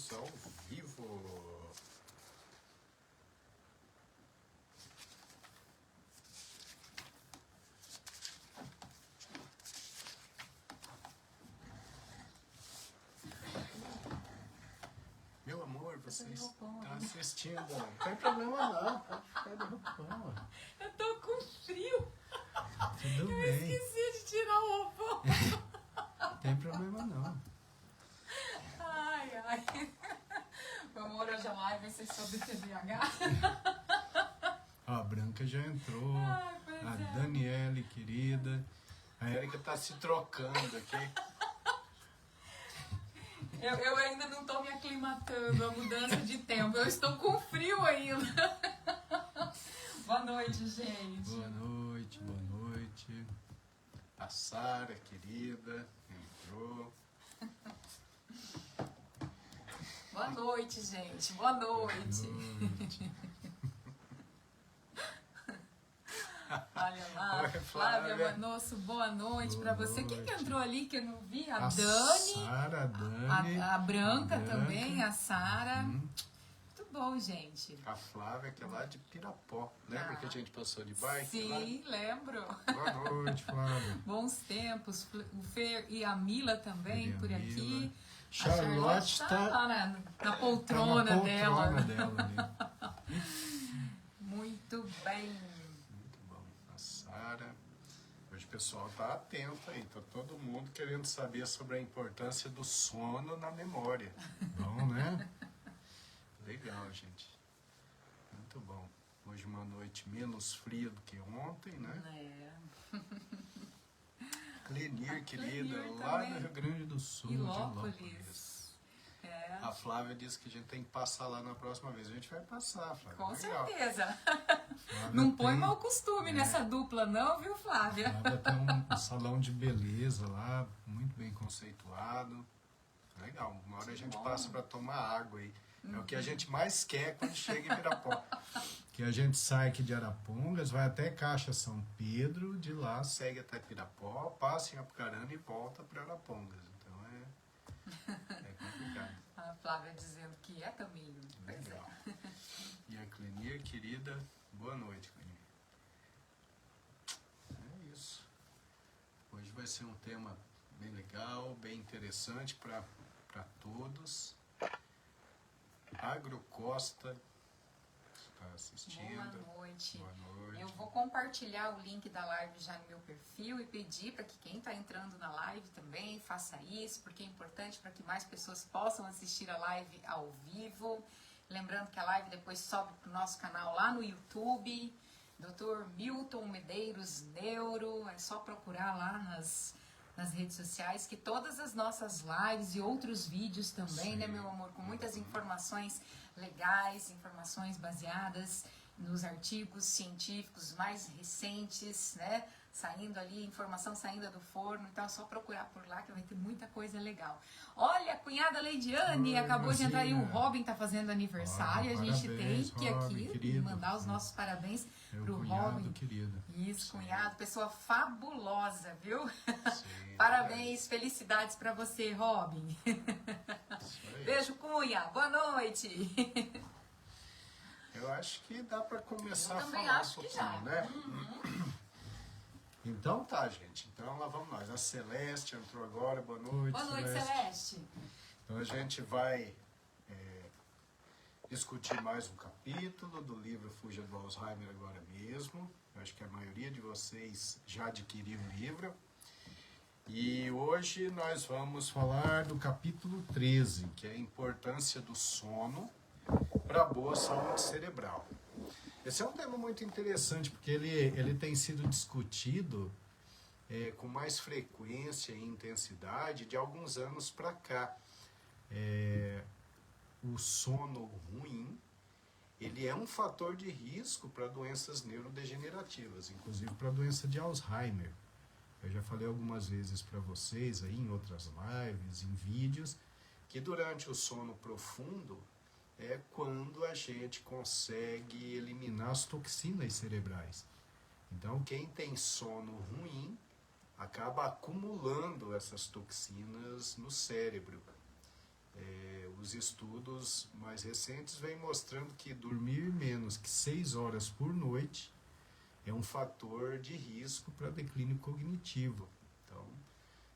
Estamos ao vivo. Meu amor, você está assistindo. Não tem problema não, pode ficar de roupão. Eu tô com frio. Tudo Eu bem. esqueci de tirar o roupão. Não tem problema não. Ai, ai. Meu amor, hoje a live vai ser sobre TDAH. Ó, a Branca já entrou. Ai, pois A é. Daniele, querida. A Erika tá se trocando aqui. Eu ainda não tô me aclimatando à mudança de tempo. Eu estou com frio ainda. Boa noite, gente. Boa noite, boa noite. A Sara, querida, entrou. Boa noite, gente. Boa noite. Noite. Olha lá, Oi, Flávia Flávia. Manosso, boa noite Boa pra você. Quem que noite. entrou ali que eu não vi? A A Dani, Sara, a Dani. a Branca a Branca. também, a Sara. Muito bom, gente. A Flávia, que é lá de Pirapó. Lembra Ah. que a gente passou de bike? Sim, lembro. Lá? Boa noite, Flávia. Bons tempos. O Fer e a Mila também E a por Mila. aqui. Charlotte A tá lá na tá na poltrona dela. dela ali. Muito bem. Muito bom. A Sara. Hoje o pessoal tá atento aí. Tá todo mundo querendo saber sobre a importância do sono na memória. Bom, né? Legal, gente. Muito bom. Hoje uma noite menos fria do que ontem, né? É. Clenir, querida, Clenir lá também. no Rio Grande do Sul, de Ilópolis. Ilópolis. É. A Flávia disse que a gente tem que passar lá na próxima vez. A gente vai passar, Flávia. Com Legal. certeza. Flávia Não põe tem- mau costume nessa dupla, não, viu, Flávia? Flávia tem um salão de beleza lá, muito bem conceituado. Legal. Uma hora a gente bom. passa para tomar água aí. É o que a gente mais quer quando chega em Pirapó. Que a gente sai aqui de Arapongas, vai até Caixa São Pedro, de lá segue até Pirapó, passa em Apucarana e volta para Arapongas. Então é complicado. A Flávia dizendo que é caminho. Pois é. Legal. E a Clenir, querida, boa noite, Clenir. É isso. Hoje vai ser um tema bem legal, bem interessante para Boa todos. Agrocosta está assistindo. noite. Boa noite. Eu vou compartilhar o link da live já no meu perfil e pedir para que quem está entrando na live também faça isso, porque é importante para que mais pessoas possam assistir a live ao vivo. Lembrando que a live depois sobe para o nosso canal lá no YouTube, Dr. Milton Medeiros Neuro, é só procurar lá nas redes sociais, que todas as nossas lives e outros vídeos também, Sim. né, meu amor, com muitas informações legais, informações baseadas nos artigos científicos mais recentes, né, saindo ali, informação saindo do forno, então é só procurar por lá que vai ter muita coisa legal. Olha, a cunhada Leidiane Oi, acabou de entrar aí, o irmãzinha. Robin tá fazendo aniversário, Olha, a gente parabéns, tem que Robin, aqui querido. mandar os nossos parabéns Meu pro cunhado, Robin. querido. Isso, Sim. cunhado, pessoa fabulosa, viu? Sim, Parabéns, felicidades pra você, Robin. Isso aí. Beijo, cunha. Boa noite. Eu acho que dá para começar Eu a também falar acho um que pouquinho, já. né? Então tá, gente. Então lá vamos nós. A Celeste entrou agora. Boa noite, Boa noite, Celeste. Então a gente vai discutir mais um capítulo do livro Fuja do Alzheimer agora mesmo. Eu acho que a maioria de vocês já adquiriu o livro. E hoje nós vamos falar do capítulo 13, que é a importância do sono para a boa saúde cerebral. Esse é um tema muito interessante, porque ele tem sido discutido com mais frequência e intensidade de alguns anos para cá. O sono ruim, ele é um fator de risco para doenças neurodegenerativas, inclusive para a doença de Alzheimer. Eu já falei algumas vezes para vocês aí em outras lives, em vídeos, que durante o sono profundo é quando a gente consegue eliminar as toxinas cerebrais. Então, quem tem sono ruim acaba acumulando essas toxinas no cérebro. os estudos mais recentes vêm mostrando que dormir menos que 6 horas por noite é um fator de risco para declínio cognitivo. Então,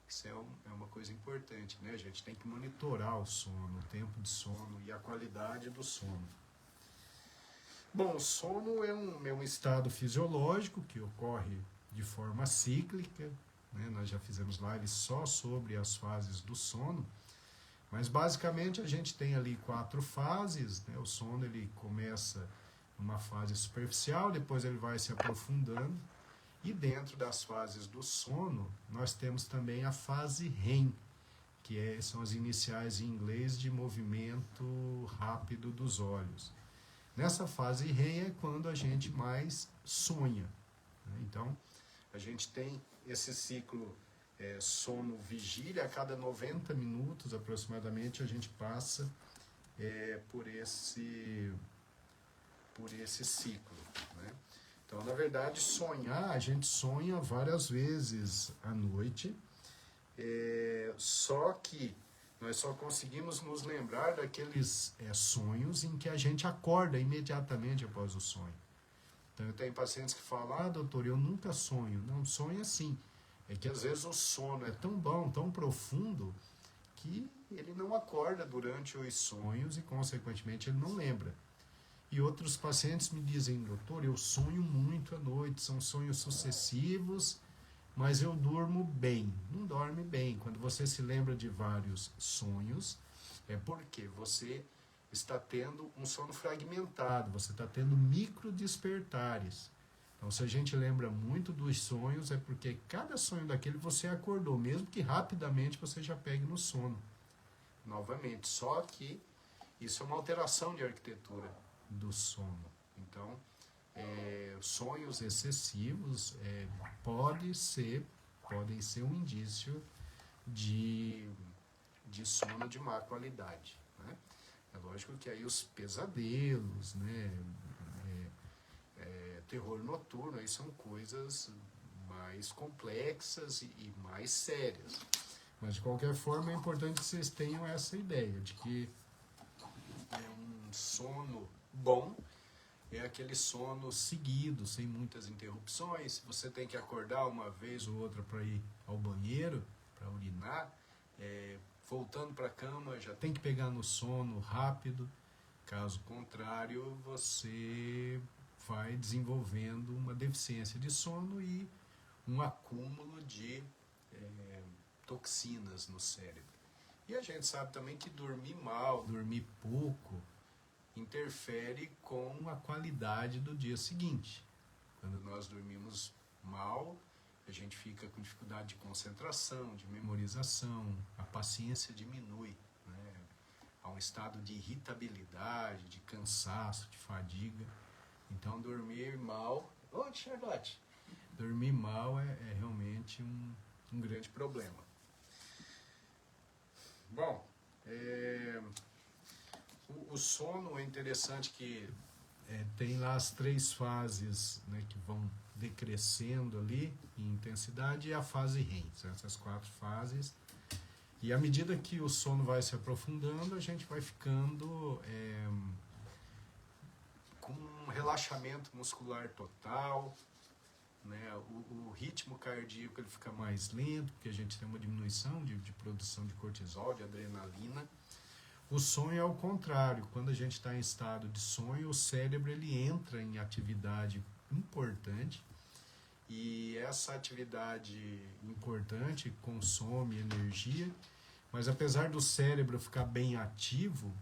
isso é uma coisa importante, né? A gente tem que monitorar o sono, o tempo de sono e a qualidade do sono. Bom, o sono é um estado fisiológico que ocorre de forma cíclica, né? Nós já fizemos lives só sobre as fases do sono, mas basicamente a gente tem ali 4 fases, né? O sono ele começa numa fase superficial, depois ele vai se aprofundando, e dentro das fases do sono nós temos também a fase REM, que são as iniciais em inglês de movimento rápido dos olhos. Nessa fase REM é quando a gente mais sonha, né? Então, a gente tem esse ciclo sono-vigília, a cada 90 minutos aproximadamente a gente passa por esse ciclo, né? Então, na verdade, sonhar, a gente sonha várias vezes à noite, só que nós só conseguimos nos lembrar daqueles sonhos em que a gente acorda imediatamente após o sonho. Então, eu tenho pacientes que falam, doutor, eu nunca sonho. Não, sonho assim. É que às vezes o sono é tão bom, tão profundo, que ele não acorda durante os sonhos e, consequentemente, ele não lembra. E outros pacientes me dizem, doutor, eu sonho muito à noite, são sonhos sucessivos, mas eu durmo bem. Não dorme bem. Quando você se lembra de vários sonhos, é porque você está tendo um sono fragmentado, você está tendo micro despertares. Então, se a gente lembra muito dos sonhos, é porque cada sonho daquele você acordou, mesmo que rapidamente você já pegue no sono. Novamente, só que isso é uma alteração de arquitetura do sono. Então, sonhos excessivos podem ser um indício de sono de má qualidade, né? É lógico que aí os pesadelos, né, terror noturno, aí são coisas mais complexas e mais sérias. Mas, de qualquer forma, é importante que vocês tenham essa ideia de que um sono bom é aquele sono seguido, sem muitas interrupções. Se você tem que acordar uma vez ou outra para ir ao banheiro, para urinar, voltando para a cama, já tem que pegar no sono rápido. Caso contrário, você vai desenvolvendo uma deficiência de sono e um acúmulo de toxinas no cérebro. E a gente sabe também que dormir mal, dormir pouco, interfere com a qualidade do dia seguinte. Quando nós dormimos mal, a gente fica com dificuldade de concentração, de memorização, a paciência diminui, né? Há um estado de irritabilidade, de cansaço, de fadiga. Então, dormir mal... Oi, Charlotte! Dormir mal é realmente um grande problema. Bom, o sono é interessante que tem lá as 3 fases, né, que vão decrescendo ali em intensidade, e a fase REM, são essas 4 fases. E à medida que o sono vai se aprofundando, a gente vai ficando com um relaxamento muscular total, né? O ritmo cardíaco ele fica mais lento, porque a gente tem uma diminuição de produção de cortisol, de adrenalina. O sonho é o contrário. Quando a gente está em estado de sonho, o cérebro ele entra em atividade importante, e essa atividade importante consome energia, mas apesar do cérebro ficar bem ativo,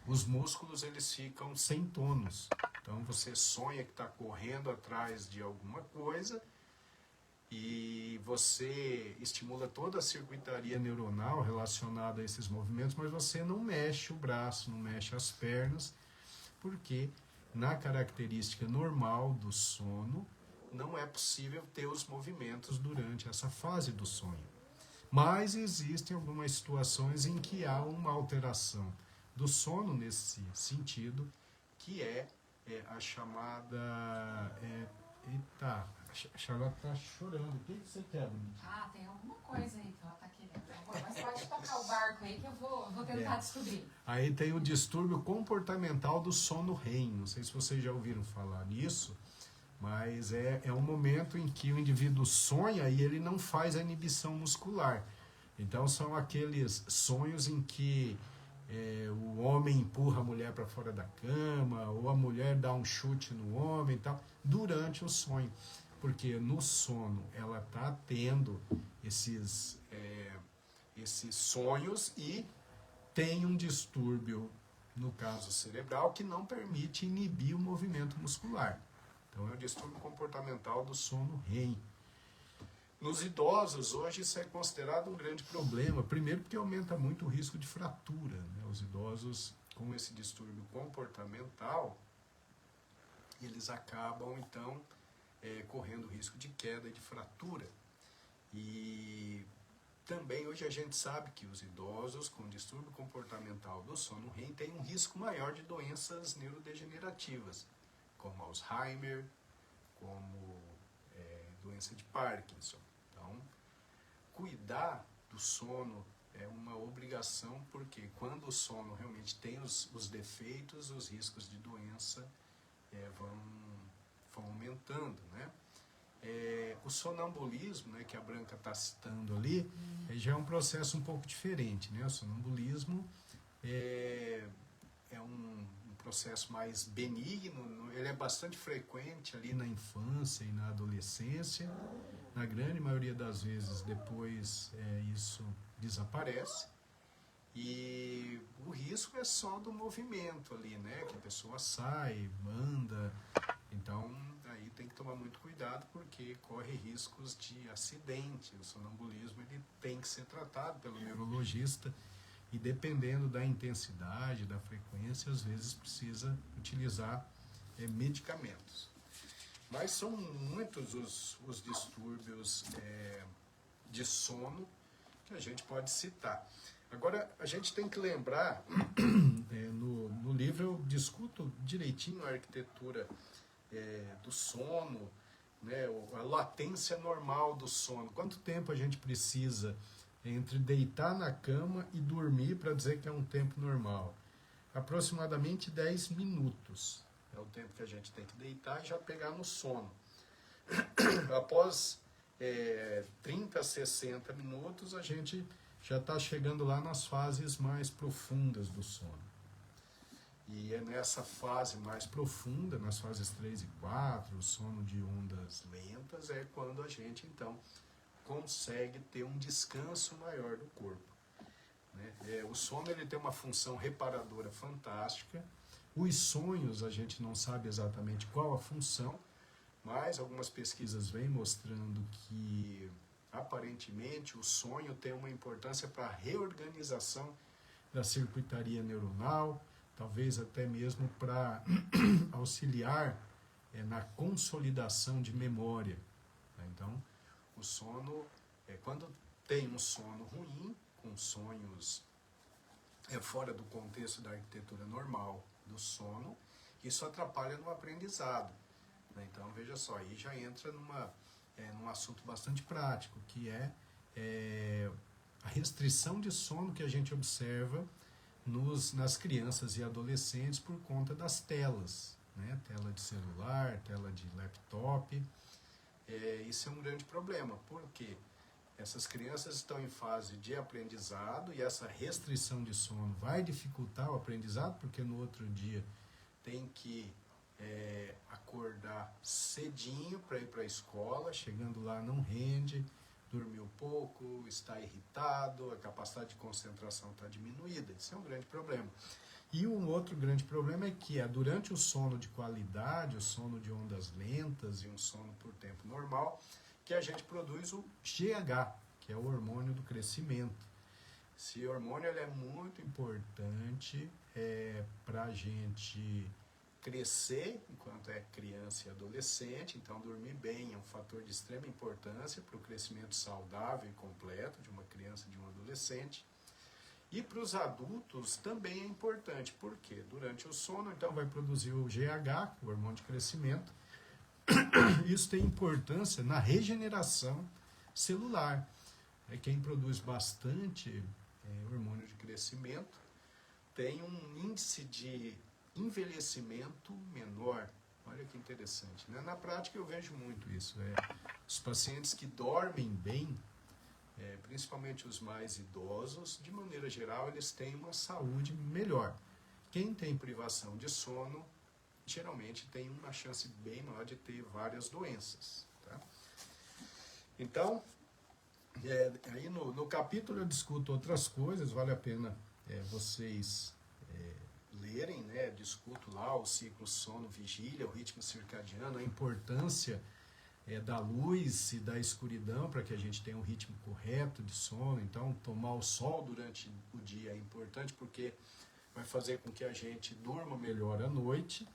os músculos eles ficam sem tônus. Então você sonha que está correndo atrás de alguma coisa e você estimula toda a circuitaria neuronal relacionada a esses movimentos, mas você não mexe o braço, não mexe as pernas, porque na característica normal do sono não é possível ter os movimentos durante essa fase do sonho. Mas existem algumas situações em que há uma alteração do sono nesse sentido, que é a chamada... Eita, a Charlotte está chorando. O que você quer, Bonitinho? Tem alguma coisa aí que ela está querendo. Mas pode tocar o barco aí que eu vou vou tentar descobrir. Aí tem o distúrbio comportamental do sono REM. Não sei se vocês já ouviram falar nisso, mas é um momento em que o indivíduo sonha e ele não faz a inibição muscular. Então são aqueles sonhos em que o homem empurra a mulher para fora da cama, ou a mulher dá um chute no homem e tal, durante o sonho. Porque no sono ela está tendo esses sonhos e tem um distúrbio, no caso cerebral, que não permite inibir o movimento muscular. Então é o distúrbio comportamental do sono REM. Nos idosos, hoje isso é considerado um grande problema. Primeiro porque aumenta muito o risco de fratura, né? Os idosos com esse distúrbio comportamental, eles acabam então correndo risco de queda e de fratura. E também hoje a gente sabe que os idosos com distúrbio comportamental do sono REM têm um risco maior de doenças neurodegenerativas, como Alzheimer, como doença de Parkinson. Então, cuidar do sono é uma obrigação, porque quando o sono realmente tem os defeitos, os riscos de doença vão aumentando, né? O sonambulismo, né, que a Branca está citando ali, já é um processo um pouco diferente, né? O sonambulismo é um processo mais benigno, ele é bastante frequente ali na infância e na adolescência. Na grande maioria das vezes depois isso desaparece. E o risco é só do movimento ali, né? Que a pessoa sai, anda. Então, aí tem que tomar muito cuidado, porque corre riscos de acidente. O sonambulismo ele tem que ser tratado pelo neurologista e, dependendo da intensidade, da frequência, às vezes precisa utilizar medicamentos. Mas são muitos os distúrbios de sono que a gente pode citar. Agora, a gente tem que lembrar, no livro eu discuto direitinho a arquitetura do sono, né, a latência normal do sono. Quanto tempo a gente precisa entre deitar na cama e dormir para dizer que é um tempo normal? Aproximadamente 10 minutos. É o tempo que a gente tem que deitar e já pegar no sono. Após 30 a 60 minutos, a gente já está chegando lá nas fases mais profundas do sono. E é nessa fase mais profunda, nas fases 3 e 4, o sono de ondas lentas, é quando a gente, então, consegue ter um descanso maior do corpo. Né? O sono ele tem uma função reparadora fantástica. Os sonhos, a gente não sabe exatamente qual a função, mas algumas pesquisas vêm mostrando que, aparentemente, o sonho tem uma importância para a reorganização da circuitaria neuronal, talvez até mesmo para auxiliar na consolidação de memória. Então, o sono, quando tem um sono ruim, com sonhos fora do contexto da arquitetura normal do sono, isso atrapalha no aprendizado. Né? Então, veja só, aí já entra num assunto bastante prático, que é a restrição de sono que a gente observa nas crianças e adolescentes por conta das telas, né? Tela de celular, tela de laptop. Isso é um grande problema, porque essas crianças estão em fase de aprendizado e essa restrição de sono vai dificultar o aprendizado, porque no outro dia tem que acordar cedinho para ir para a escola, chegando lá não rende, dormiu pouco, está irritado, a capacidade de concentração está diminuída. Isso é um grande problema. E um outro grande problema é que durante o sono de qualidade, o sono de ondas lentas e um sono por tempo normal, que a gente produz o GH, que é o hormônio do crescimento. Esse hormônio ele é muito importante para a gente crescer enquanto é criança e adolescente, então dormir bem é um fator de extrema importância para o crescimento saudável e completo de uma criança e de um adolescente. E para os adultos também é importante, porque durante o sono então vai produzir o GH, o hormônio de crescimento. Isso tem importância na regeneração celular. Quem produz bastante hormônio de crescimento, tem um índice de envelhecimento menor. Olha que interessante, né? Na prática eu vejo muito isso. Os pacientes que dormem bem, principalmente os mais idosos, de maneira geral, eles têm uma saúde melhor. Quem tem privação de sono, geralmente tem uma chance bem maior de ter várias doenças. Tá? Então, aí no capítulo eu discuto outras coisas, vale a pena vocês lerem, né? Discuto lá o ciclo sono-vigília, o ritmo circadiano, a importância da luz e da escuridão para que a gente tenha um ritmo correto de sono. Então, tomar o sol durante o dia é importante porque vai fazer com que a gente durma melhor à noite.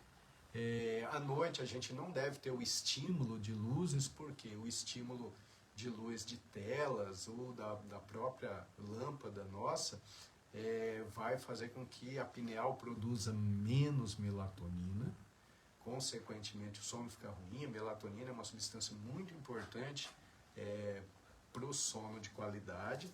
À noite a gente não deve ter o estímulo de luzes, porque o estímulo de luz de telas ou da própria lâmpada nossa vai fazer com que a pineal produza menos melatonina. Consequentemente, o sono fica ruim. A melatonina é uma substância muito importante para o sono de qualidade.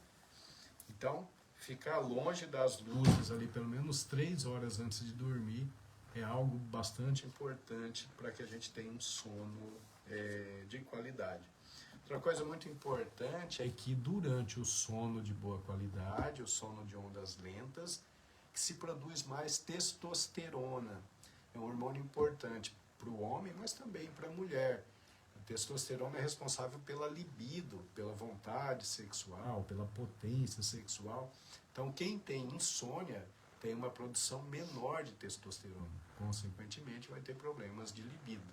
Então, ficar longe das luzes ali pelo menos 3 horas antes de dormir é algo bastante importante para que a gente tenha um sono de qualidade. Outra coisa muito importante é que durante o sono de boa qualidade, o sono de ondas lentas, que se produz mais testosterona. É um hormônio importante para o homem, mas também para a mulher. A testosterona é responsável pela libido, pela vontade sexual, pela potência sexual. Então, quem tem insônia tem uma produção menor de testosterona. Consequentemente, vai ter problemas de libido.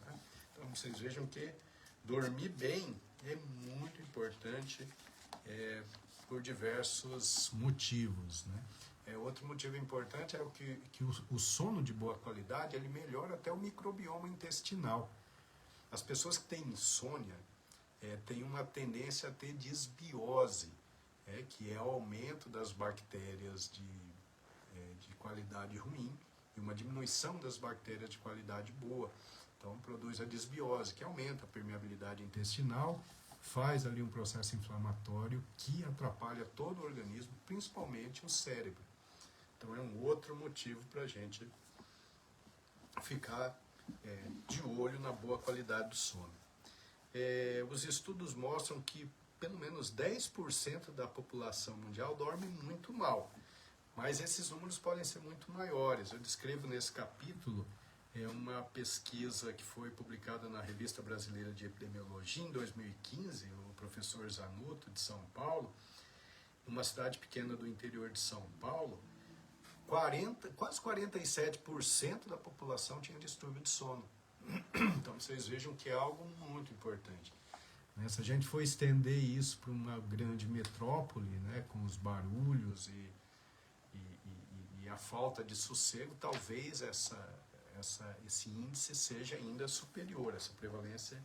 Tá? Então, vocês vejam que dormir bem é muito importante por diversos motivos, né? Outro motivo importante é que o sono de boa qualidade ele melhora até o microbioma intestinal. As pessoas que têm insônia têm uma tendência a ter disbiose, que é o aumento das bactérias de qualidade ruim e uma diminuição das bactérias de qualidade boa. Então produz a disbiose, que aumenta a permeabilidade intestinal, faz ali um processo inflamatório que atrapalha todo o organismo, principalmente o cérebro. Então é um outro motivo para a gente ficar de olho na boa qualidade do sono. Os estudos mostram que pelo menos 10% da população mundial dorme muito mal, mas esses números podem ser muito maiores. Eu descrevo nesse capítulo uma pesquisa que foi publicada na Revista Brasileira de Epidemiologia em 2015, o professor Zanotto, de São Paulo, numa cidade pequena do interior de São Paulo, quase 47% da população tinha distúrbio de sono. Então vocês vejam que é algo muito importante. Se a gente for estender isso para uma grande metrópole, né, com os barulhos e a falta de sossego, talvez esse índice seja ainda superior, essa prevalência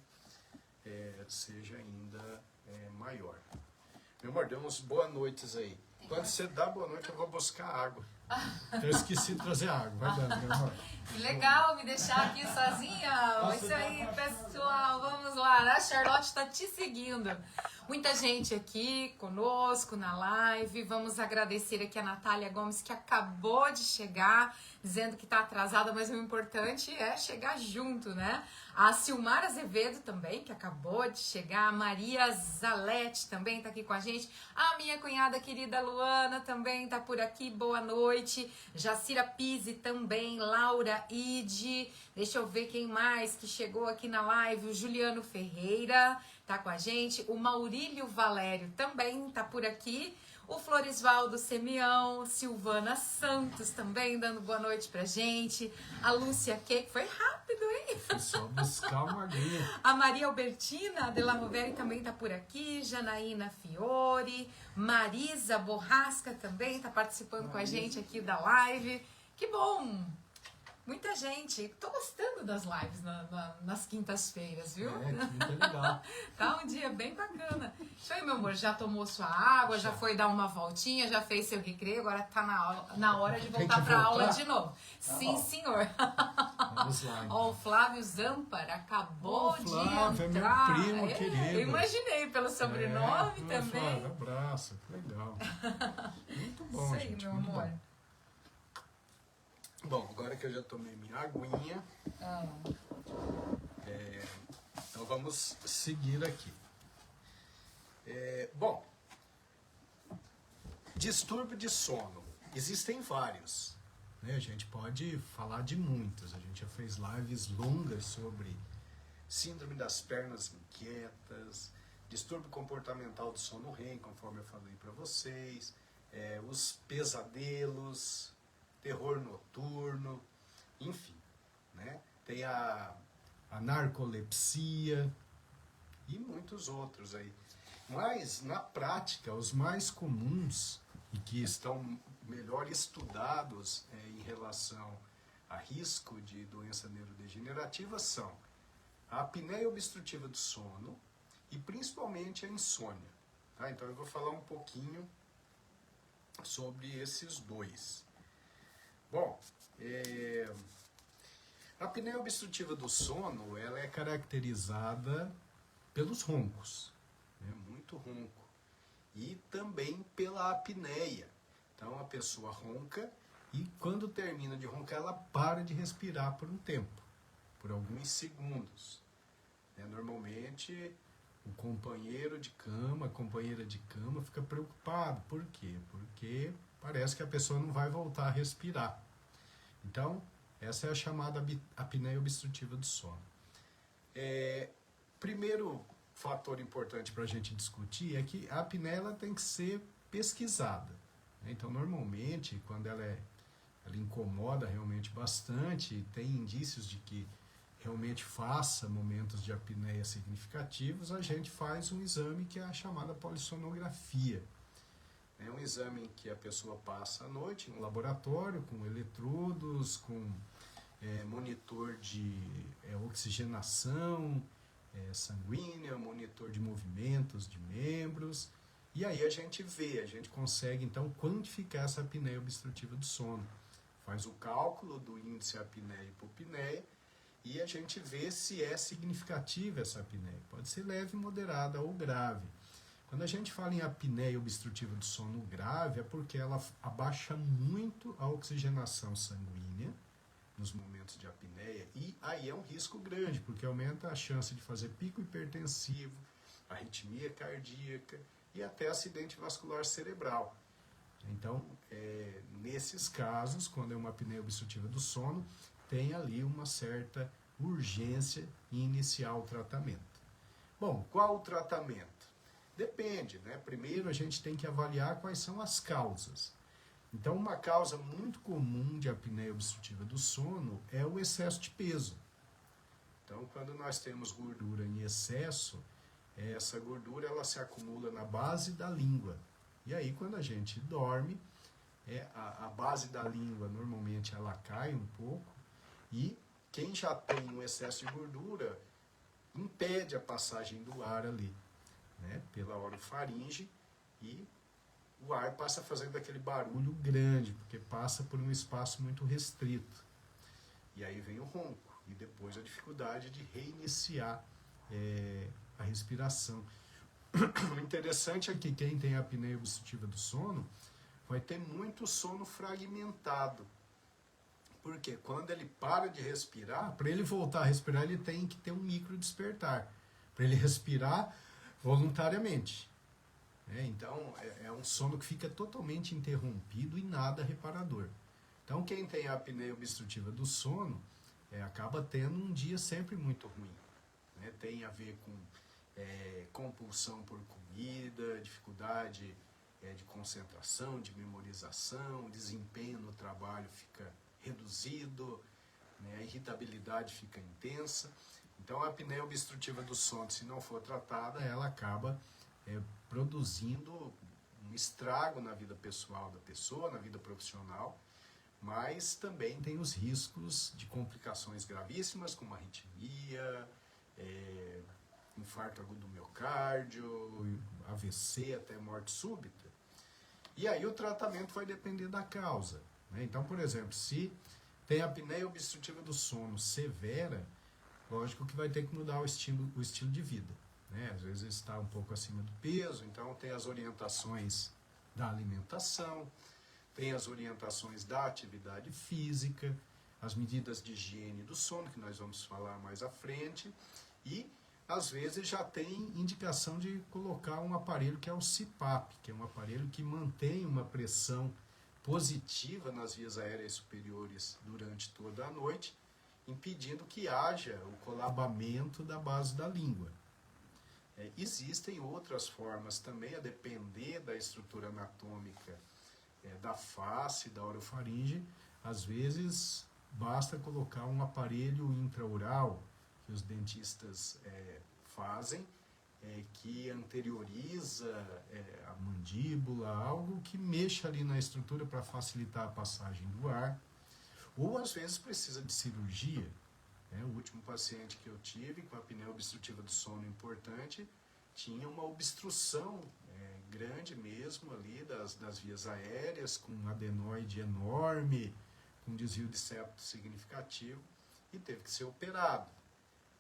seja ainda maior. Meu amor, dê uns boas noites aí. Quando você dá boa noite, eu vou buscar água. Eu esqueci de trazer água. Vai dando, meu amor. Que legal me deixar aqui sozinha. Isso aí, pessoal. Vamos lá. A Charlotte está te seguindo. Muita gente aqui conosco na live. Vamos agradecer aqui a Natália Gomes, que acabou de chegar, dizendo que está atrasada, mas o importante é chegar junto, né? A Silmara Azevedo também, que acabou de chegar. A Maria Zalete também está aqui com a gente. A minha cunhada querida Luana também está por aqui. Boa noite. Jacira Pise também. Laura Ide. Deixa eu ver quem mais que chegou aqui na live. O Juliano Ferreira tá com a gente. O Maurílio Valério também tá por aqui. O Florisvaldo Semião, Silvana Santos também dando boa noite pra gente. A Lúcia que foi rápido, hein? Foi só buscar uma aguinha. A Maria Albertina de la Rovere também tá por aqui. Janaína Fiore. Marisa Borrasca também tá participando com a gente aqui da live. Que bom! Muita gente. Tô gostando das lives nas quintas-feiras, viu? Quinta é legal. Tá um dia bem bacana. Isso aí, meu amor, já tomou sua água, já foi dar uma voltinha, já fez seu recreio, agora tá na hora de voltar pra aula de novo. Sim, senhor. Vamos lá, então. Ó, o Flávio Zampar acabou de Flávio, entrar. é meu primo querido. Eu imaginei pelo sobrenome também. Flávio, abraço, que legal. Muito bom, Isso aí, gente, meu muito amor. bom. Bom, agora que eu já tomei minha aguinha, então vamos seguir aqui. Bom, distúrbio de sono. Existem vários, né? A gente pode falar de muitos. A gente já fez lives longas sobre síndrome das pernas inquietas, distúrbio comportamental do sono REM, conforme eu falei para vocês, os pesadelos, terror noturno, enfim, né? Tem a narcolepsia e muitos outros aí. Mas, na prática, os mais comuns e que estão melhor estudados em relação a risco de doença neurodegenerativa são a apneia obstrutiva do sono e principalmente a insônia. Tá? Então eu vou falar um pouquinho sobre esses dois. Bom, a apneia obstrutiva do sono ela é caracterizada pelos roncos, né? Muito ronco, e também pela apneia. Então a pessoa ronca e quando termina de roncar ela para de respirar por um tempo, por alguns segundos. Normalmente o companheiro de cama, a companheira de cama fica preocupado. Por quê? Porque parece que a pessoa não vai voltar a respirar. Então, essa é a chamada apneia obstrutiva do sono. Primeiro fator importante para a gente discutir é que a apneia ela tem que ser pesquisada. Então, normalmente, quando ela incomoda realmente bastante, tem indícios de que realmente faça momentos de apneia significativos, a gente faz um exame que é a chamada polissonografia. É um exame em que a pessoa passa a noite em um laboratório com eletrodos, com monitor de oxigenação sanguínea, monitor de movimentos de membros, e aí a gente consegue então quantificar essa apneia obstrutiva do sono. Faz o cálculo do índice apneia e hipopneia e a gente vê se é significativa essa apneia. Pode ser leve, moderada ou grave. Quando a gente fala em apneia obstrutiva do sono grave, é porque ela abaixa muito a oxigenação sanguínea nos momentos de apneia, e aí é um risco grande, porque aumenta a chance de fazer pico hipertensivo, arritmia cardíaca e até acidente vascular cerebral. Então, nesses casos, quando é uma apneia obstrutiva do sono, tem ali uma certa urgência em iniciar o tratamento. Bom, qual o tratamento? Depende, né? Primeiro a gente tem que avaliar quais são as causas. Então, uma causa muito comum de apneia obstrutiva do sono é o excesso de peso. Então, quando nós temos gordura em excesso, essa gordura ela se acumula na base da língua. E aí, quando a gente dorme, a base da língua normalmente ela cai um pouco, e quem já tem um excesso de gordura impede a passagem do ar ali, né, pela orofaringe, e o ar passa fazendo aquele barulho grande, porque passa por um espaço muito restrito. E aí vem o ronco, e depois a dificuldade de reiniciar a respiração. O interessante é que quem tem apneia obstrutiva do sono vai ter muito sono fragmentado. Porque quando ele para de respirar, para ele voltar a respirar, ele tem que ter um micro despertar, para ele respirar voluntariamente. Então, é um sono que fica totalmente interrompido e nada reparador. Então, quem tem a apneia obstrutiva do sono acaba tendo um dia sempre muito ruim. Né? Tem a ver com compulsão por comida, dificuldade de concentração, de memorização, desempenho no trabalho fica reduzido, né? A irritabilidade fica intensa. Então, a apneia obstrutiva do sono, se não for tratada, ela acaba produzindo um estrago na vida pessoal da pessoa, na vida profissional, mas também tem os riscos de complicações gravíssimas, como arritmia, infarto agudo do miocárdio, AVC, até morte súbita. E aí o tratamento vai depender da causa, né? Então, por exemplo, se tem apneia obstrutiva do sono severa, lógico que vai ter que mudar o estilo de vida, né? Às vezes está um pouco acima do peso, então tem as orientações da alimentação, tem as orientações da atividade física, as medidas de higiene do sono, que nós vamos falar mais à frente, e às vezes já tem indicação de colocar um aparelho que é o CPAP, que é um aparelho que mantém uma pressão positiva nas vias aéreas superiores durante toda a noite, impedindo que haja o colabamento da base da língua. Existem outras formas também, a depender da estrutura anatômica da face, da orofaringe. Às vezes basta colocar um aparelho intraoral, que os dentistas fazem, que anterioriza a mandíbula, algo que mexa ali na estrutura para facilitar a passagem do ar. Ou às vezes precisa de cirurgia. O último paciente que eu tive com apneia obstrutiva do sono importante tinha uma obstrução grande mesmo ali das vias aéreas, com um adenoide enorme, com desvio de septo significativo, e teve que ser operado.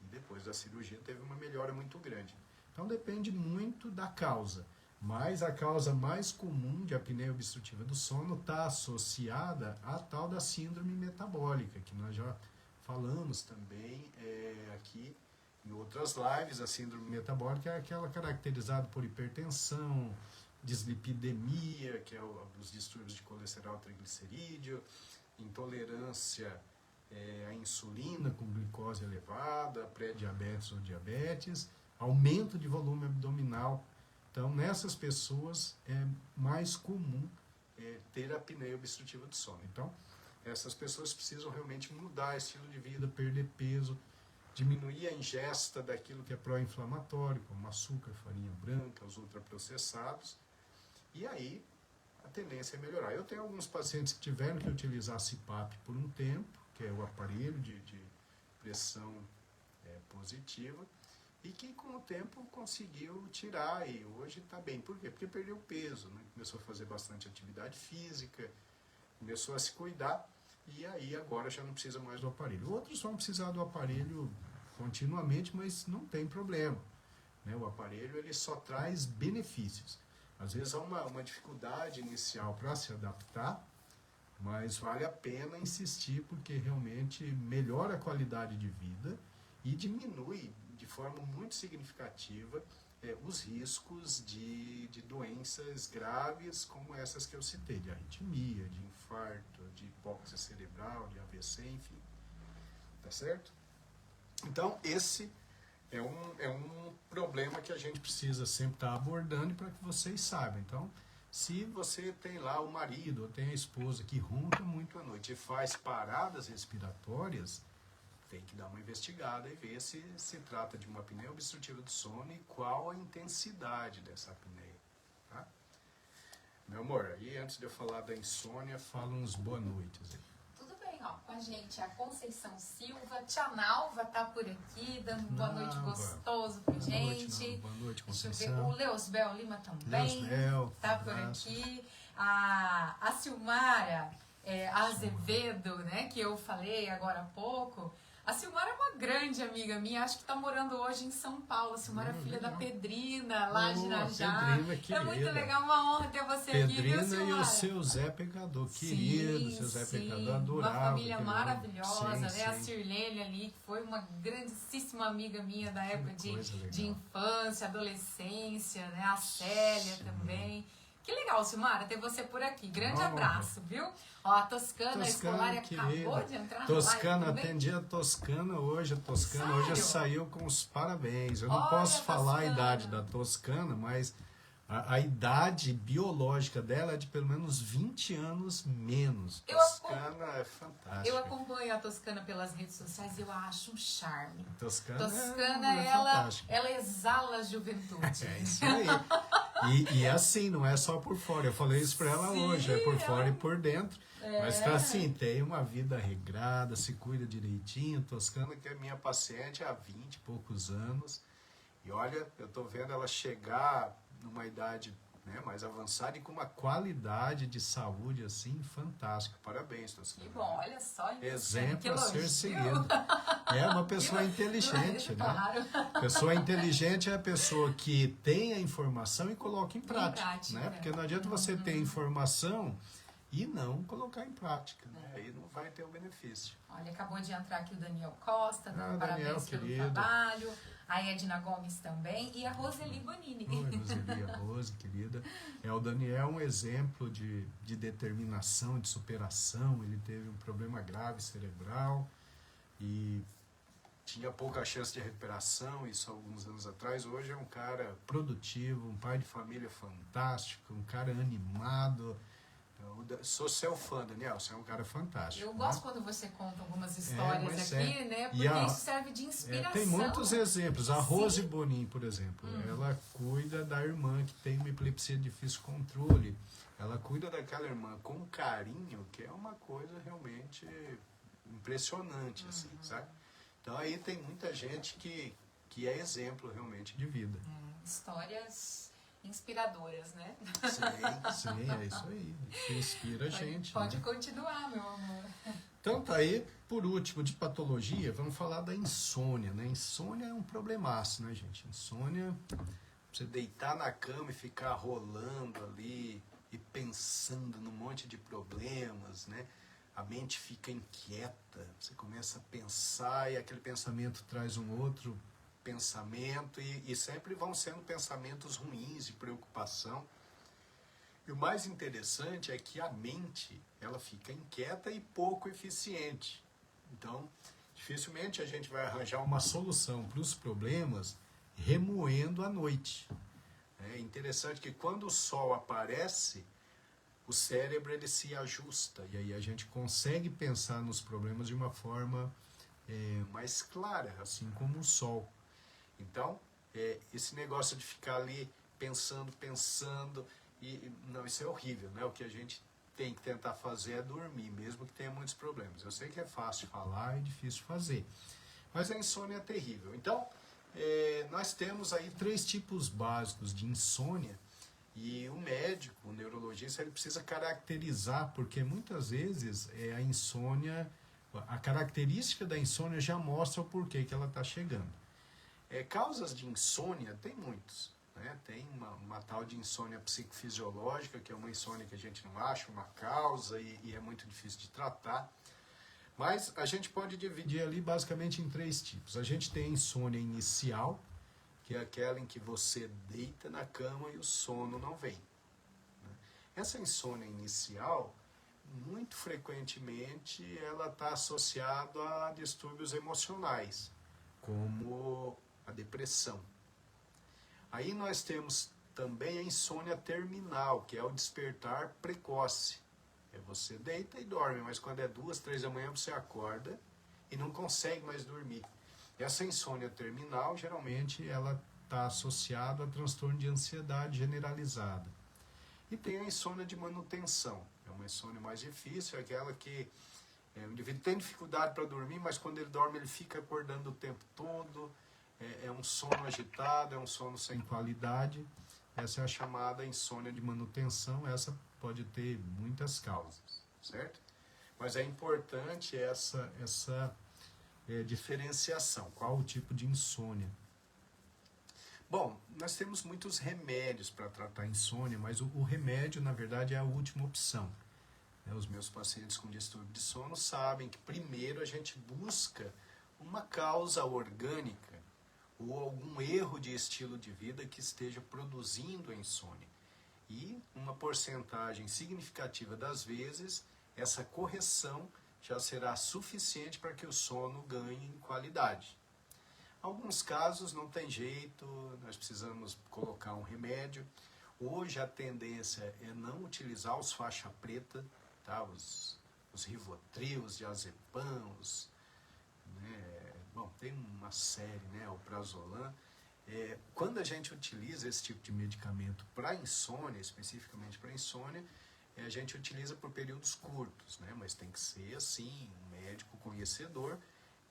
E depois da cirurgia teve uma melhora muito grande. Então depende muito da causa. Mas a causa mais comum de apneia obstrutiva do sono está associada à tal da síndrome metabólica, que nós já falamos também aqui em outras lives. A síndrome metabólica é aquela caracterizada por hipertensão, dislipidemia, que é os distúrbios de colesterol triglicerídeo, intolerância à insulina com glicose elevada, pré-diabetes ou diabetes, aumento de volume abdominal. Então, nessas pessoas é mais comum ter apneia obstrutiva do sono. Então, essas pessoas precisam realmente mudar estilo de vida, perder peso, diminuir a ingesta daquilo que é pró-inflamatório, como açúcar, farinha branca, os ultraprocessados, e aí a tendência é melhorar. Eu tenho alguns pacientes que tiveram que utilizar CPAP por um tempo, que é o aparelho de pressão positiva, e que com o tempo conseguiu tirar, e hoje está bem. Por quê? Porque perdeu peso, né? Começou a fazer bastante atividade física, começou a se cuidar, e aí agora já não precisa mais do aparelho. Outros vão precisar do aparelho continuamente, mas não tem problema, né? O aparelho ele só traz benefícios. Às vezes há uma dificuldade inicial para se adaptar, mas vale a pena insistir, porque realmente melhora a qualidade de vida e diminui de forma muito significativa os riscos de doenças graves como essas que eu citei, de arritmia, de infarto, de hipóxia cerebral, de AVC, enfim. Tá certo? Então, esse é um problema que a gente precisa sempre estar abordando para que vocês saibam. Então, se você tem lá o marido ou tem a esposa que ronca muito à noite e faz paradas respiratórias, tem que dar uma investigada e ver se se trata de uma apneia obstrutiva do sono e qual a intensidade dessa apneia. Tá? Meu amor, e antes de eu falar da insônia, fala uns boa noites aí. Tudo bem, ó, com a gente a Conceição Silva, Tia Nalva tá por aqui, dando um boa noite gostoso pra gente. Boa noite, Conceição. Deixa eu ver, o Leosbel Lima também tá por aqui. A Silmara Azevedo, né, que eu falei agora há pouco. A Silmara é uma grande amiga minha, acho que está morando hoje em São Paulo. A Silmara é filha da Pedrina, lá de Irajá. É muito legal, uma honra ter você aqui, viu, Silmara? Pedrina e o seu Zé Pecador, querido, seu Zé Pecador, adorava. Uma família maravilhosa, né? Sim. A Sirlene ali, que foi uma grandíssima amiga minha da época de infância, adolescência, né? A Célia também. Que legal, Silmara, ter você por aqui. Grande abraço, viu? Ó, a Toscana Escolar acabou de entrar Toscana, atendi a Toscana hoje. A Toscana hoje saiu com os parabéns. Eu não posso falar a idade da Toscana, mas a idade biológica dela é de pelo menos 20 anos menos. Toscana é fantástica. Eu acompanho a Toscana pelas redes sociais e eu acho um charme. Toscana ela exala a juventude. É isso aí. E assim, não é só por fora. Eu falei isso pra ela hoje, é por fora e por dentro. Mas tá assim, tem uma vida regrada, se cuida direitinho. Toscana, que é minha paciente há 20 e poucos anos. E olha, eu tô vendo ela chegar numa idade, né, mais avançada e com uma qualidade de saúde assim fantástica. Parabéns, Toscana. Que bom, olha só. Exemplo a ser seguido. É uma pessoa inteligente, né? Claro. Pessoa inteligente é a pessoa que tem a informação e coloca em prática, né? Porque não adianta você ter informação e não colocar em prática, né? Aí não vai ter o benefício. Olha, acabou de entrar aqui o Daniel Costa, dando Daniel, parabéns pelo querido. trabalho. A Edna Gomes também e a Roseli Bonini. Oi, Roseli, a Rose, querida. O Daniel é um exemplo de determinação, de superação. Ele teve um problema grave cerebral e tinha pouca chance de recuperação, isso há alguns anos atrás. Hoje é um cara produtivo, um pai de família fantástico, um cara animado. Sou seu fã, Daniel, você é um cara fantástico. Eu gosto quando você conta algumas histórias aqui, né? Porque isso serve de inspiração. Tem muitos exemplos. A Rose Bonin, por exemplo, ela cuida da irmã que tem uma epilepsia de difícil controle. Ela cuida daquela irmã com carinho, que é uma coisa realmente impressionante, assim, sabe? Então aí tem muita gente que é exemplo realmente de vida. Histórias inspiradoras, né? Sim, é isso aí. Que inspira a gente. Pode né? continuar, meu amor. Então tá aí, por último, de patologia, vamos falar da insônia, né? Insônia é um problemaço, né, gente? Insônia, você deitar na cama e ficar rolando ali e pensando num monte de problemas, né? A mente fica inquieta, você começa a pensar e aquele pensamento traz um outro pensamento e sempre vão sendo pensamentos ruins de preocupação. E o mais interessante é que a mente, ela fica inquieta e pouco eficiente. Então, dificilmente a gente vai arranjar uma solução para os problemas remoendo à noite. É interessante que quando o sol aparece, o cérebro ele se ajusta e aí a gente consegue pensar nos problemas de uma forma mais clara, assim como o sol. Então, esse negócio de ficar ali pensando, não, isso é horrível, né? O que a gente tem que tentar fazer é dormir, mesmo que tenha muitos problemas. Eu sei que é fácil falar e difícil fazer, mas a insônia é terrível. Então, nós temos aí 3 tipos básicos de insônia e o médico, o neurologista, ele precisa caracterizar, porque muitas vezes a insônia, a característica da insônia já mostra o porquê que ela está chegando. Causas de insônia tem muitos, né? Tem uma tal de insônia psicofisiológica, que é uma insônia que a gente não acha uma causa e é muito difícil de tratar. Mas a gente pode dividir ali basicamente em 3 tipos. A gente tem a insônia inicial, que é aquela em que você deita na cama e o sono não vem. Essa insônia inicial, muito frequentemente, ela está associada a distúrbios emocionais, como a depressão. Aí nós temos também a insônia terminal, que é o despertar precoce. Você deita e dorme, mas quando é 2, 3 da manhã você acorda e não consegue mais dormir. Essa insônia terminal, geralmente, ela está associada a transtorno de ansiedade generalizada. E tem a insônia de manutenção. É uma insônia mais difícil, é aquela que o indivíduo tem dificuldade para dormir, mas quando ele dorme ele fica acordando o tempo todo. É um sono agitado, é um sono sem qualidade. Essa é a chamada insônia de manutenção. Essa pode ter muitas causas, certo? Mas é importante essa diferenciação. Qual o tipo de insônia? Bom, nós temos muitos remédios para tratar a insônia, mas o remédio, na verdade, é a última opção. Os meus pacientes com distúrbio de sono sabem que primeiro a gente busca uma causa orgânica ou algum erro de estilo de vida que esteja produzindo a insônia. E uma porcentagem significativa das vezes, essa correção já será suficiente para que o sono ganhe em qualidade. Alguns casos não tem jeito, nós precisamos colocar um remédio. Hoje a tendência é não utilizar os faixa preta, tá? Os Rivotril, os diazepam, né? Bom, tem uma série, né? O Prazolam. quando a gente utiliza esse tipo de medicamento para insônia, especificamente para insônia, a gente utiliza por períodos curtos, né? Mas tem que ser assim, um médico conhecedor,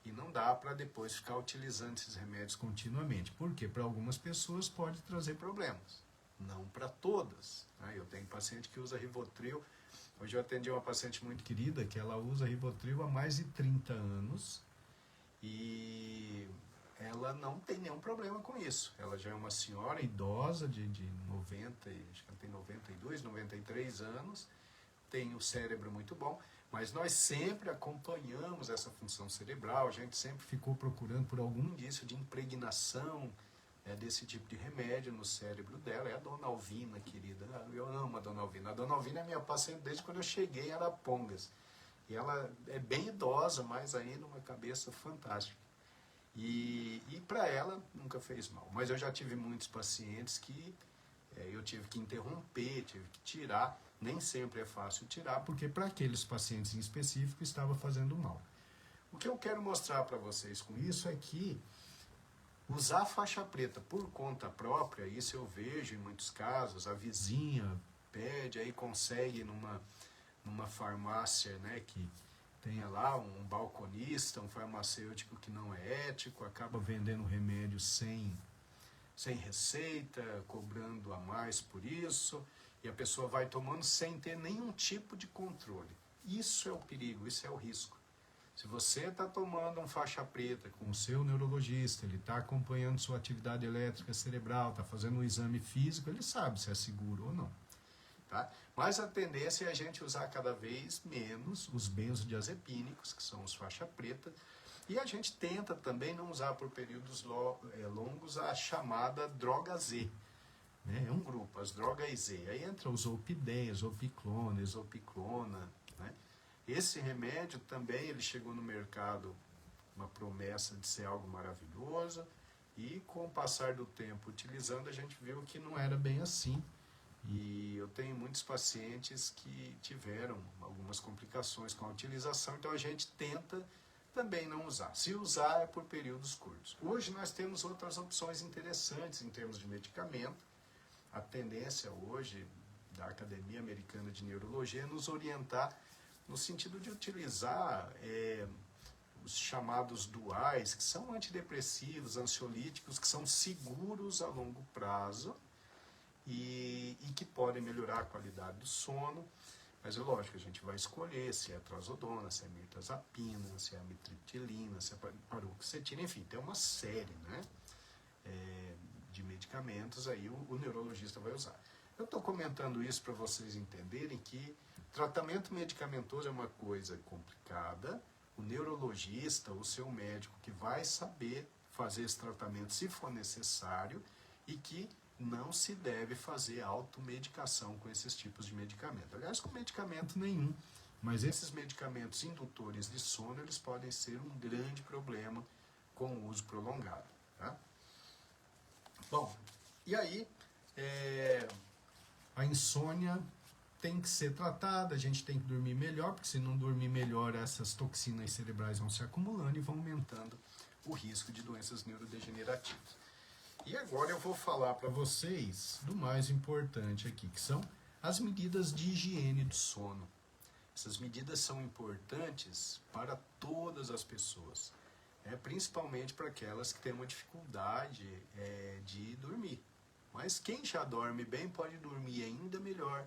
e não dá para depois ficar utilizando esses remédios continuamente. Porque para algumas pessoas pode trazer problemas, não para todas, né? Eu tenho paciente que usa Rivotril. Hoje eu atendi uma paciente muito querida que ela usa Rivotril há mais de 30 anos e ela não tem nenhum problema com isso. Ela já é uma senhora idosa de 90, acho que ela tem 92, 93 anos, tem o cérebro muito bom, mas nós sempre acompanhamos essa função cerebral, a gente sempre ficou procurando por algum indício de impregnação desse tipo de remédio no cérebro dela. É a dona Alvina, querida, eu amo a dona Alvina. A dona Alvina é minha paciente desde quando eu cheguei em Arapongas. E ela é bem idosa, mas ainda uma cabeça fantástica. E para ela nunca fez mal. Mas eu já tive muitos pacientes que eu tive que interromper, tive que tirar. Nem sempre é fácil tirar, porque para aqueles pacientes em específico estava fazendo mal. O que eu quero mostrar para vocês com isso é que usar faixa preta por conta própria, isso eu vejo em muitos casos, a vizinha pede, aí consegue numa farmácia, né, que tenha lá um balconista, um farmacêutico que não é ético, acaba vendendo remédio sem receita, cobrando a mais por isso, e a pessoa vai tomando sem ter nenhum tipo de controle. Isso é o perigo, isso é o risco. Se você está tomando um faixa preta com o seu neurologista, ele está acompanhando sua atividade elétrica cerebral, está fazendo um exame físico, ele sabe se é seguro ou não. Tá? Mas a tendência é a gente usar cada vez menos os benzodiazepínicos, que são os faixa preta, e a gente tenta também não usar por períodos longos a chamada droga Z. Né? É um grupo, as drogas Z. Aí entra os Zolpidem, Zolpiclona, Exopiclona. Né? Esse remédio também ele chegou no mercado uma promessa de ser algo maravilhoso, e com o passar do tempo utilizando, a gente viu que não era bem assim. E eu tenho muitos pacientes que tiveram algumas complicações com a utilização, então a gente tenta também não usar. Se usar é por períodos curtos. Hoje nós temos outras opções interessantes em termos de medicamento. A tendência hoje da Academia Americana de Neurologia é nos orientar no sentido de utilizar os chamados duais, que são antidepressivos, ansiolíticos, que são seguros a longo prazo, e que podem melhorar a qualidade do sono, mas é lógico, a gente vai escolher se é trazodona, se é mirtazapina, se é amitriptilina, se é paroxetina, enfim, tem uma série, né, de medicamentos aí o neurologista vai usar. Eu estou comentando isso para vocês entenderem que tratamento medicamentoso é uma coisa complicada, o neurologista, o seu médico que vai saber fazer esse tratamento se for necessário, e que não se deve fazer automedicação com esses tipos de medicamento. Aliás, com medicamento nenhum. Mas esses medicamentos indutores de sono, eles podem ser um grande problema com o uso prolongado. Tá? Bom, e aí, a insônia tem que ser tratada, a gente tem que dormir melhor, porque se não dormir melhor, essas toxinas cerebrais vão se acumulando e vão aumentando o risco de doenças neurodegenerativas. E agora eu vou falar para vocês do mais importante aqui, que são as medidas de higiene do sono. Essas medidas são importantes para todas as pessoas, principalmente para aquelas que têm uma dificuldade de dormir. Mas quem já dorme bem pode dormir ainda melhor,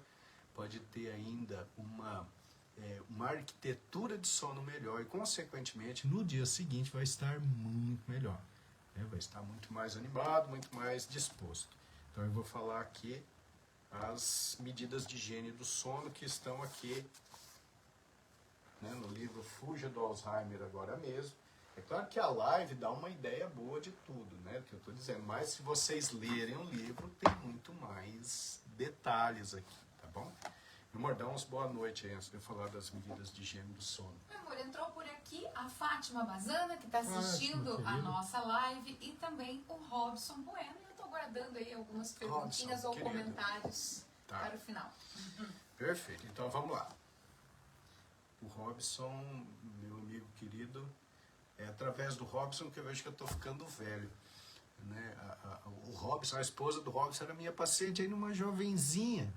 pode ter ainda uma arquitetura de sono melhor e, consequentemente, no dia seguinte vai estar muito melhor. Vai estar muito mais animado, muito mais disposto. Então eu vou falar aqui as medidas de higiene do sono que estão aqui, né, no livro Fuja do Alzheimer Agora Mesmo. É claro que a live dá uma ideia boa de tudo, né, que eu estou dizendo, mas se vocês lerem o livro, tem muito mais detalhes aqui, tá bom? Meu amor, dá uns boa noite aí antes de eu falar das medidas de higiene do sono. Meu amor, entrou por aqui a Fátima Bazana, que está assistindo a nossa live, e também o Robson Bueno. Eu estou guardando aí algumas perguntinhas ou comentários para o final. Perfeito, então vamos lá. O Robson, meu amigo querido, é através do Robson que eu vejo que eu estou ficando velho. né? O Robson, a esposa do Robson era minha paciente ainda uma jovenzinha,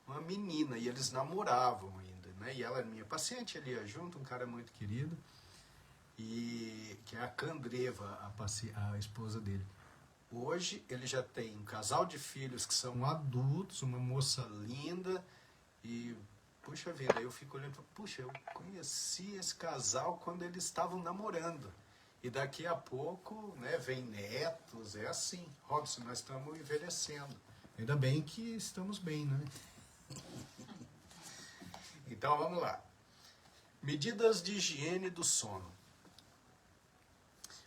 uma menina, e eles namoravam ainda, né? E ela era minha paciente, ele ia junto, um cara muito querido, e que é a Candreva, a esposa dele. Hoje ele já tem um casal de filhos que são adultos, uma moça linda, e puxa vida, eu fico olhando e falo, puxa, eu conheci esse casal quando eles estavam namorando. E daqui a pouco, né, vem netos, é assim. Robson, nós estamos envelhecendo. Ainda bem que estamos bem, né? Então vamos lá. Medidas de higiene do sono.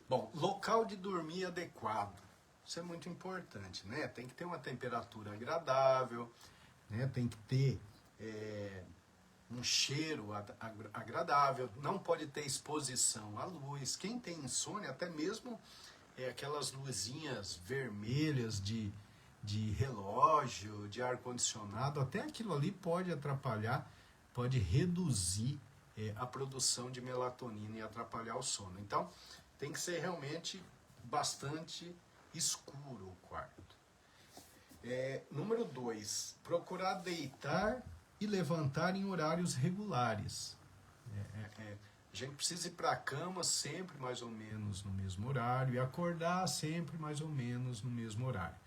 Bom, local de dormir adequado. Isso é muito importante, né? Tem que ter uma temperatura agradável, né? Tem que ter um cheiro agradável, não pode ter exposição à luz. Quem tem insônia, até mesmo aquelas luzinhas vermelhas de relógio, de ar-condicionado, até aquilo ali pode atrapalhar, pode reduzir a produção de melatonina e atrapalhar o sono. Então, tem que ser realmente bastante escuro o quarto. Número 2, procurar deitar e levantar em horários regulares. A gente precisa ir para a cama sempre mais ou menos no mesmo horário e acordar sempre mais ou menos no mesmo horário.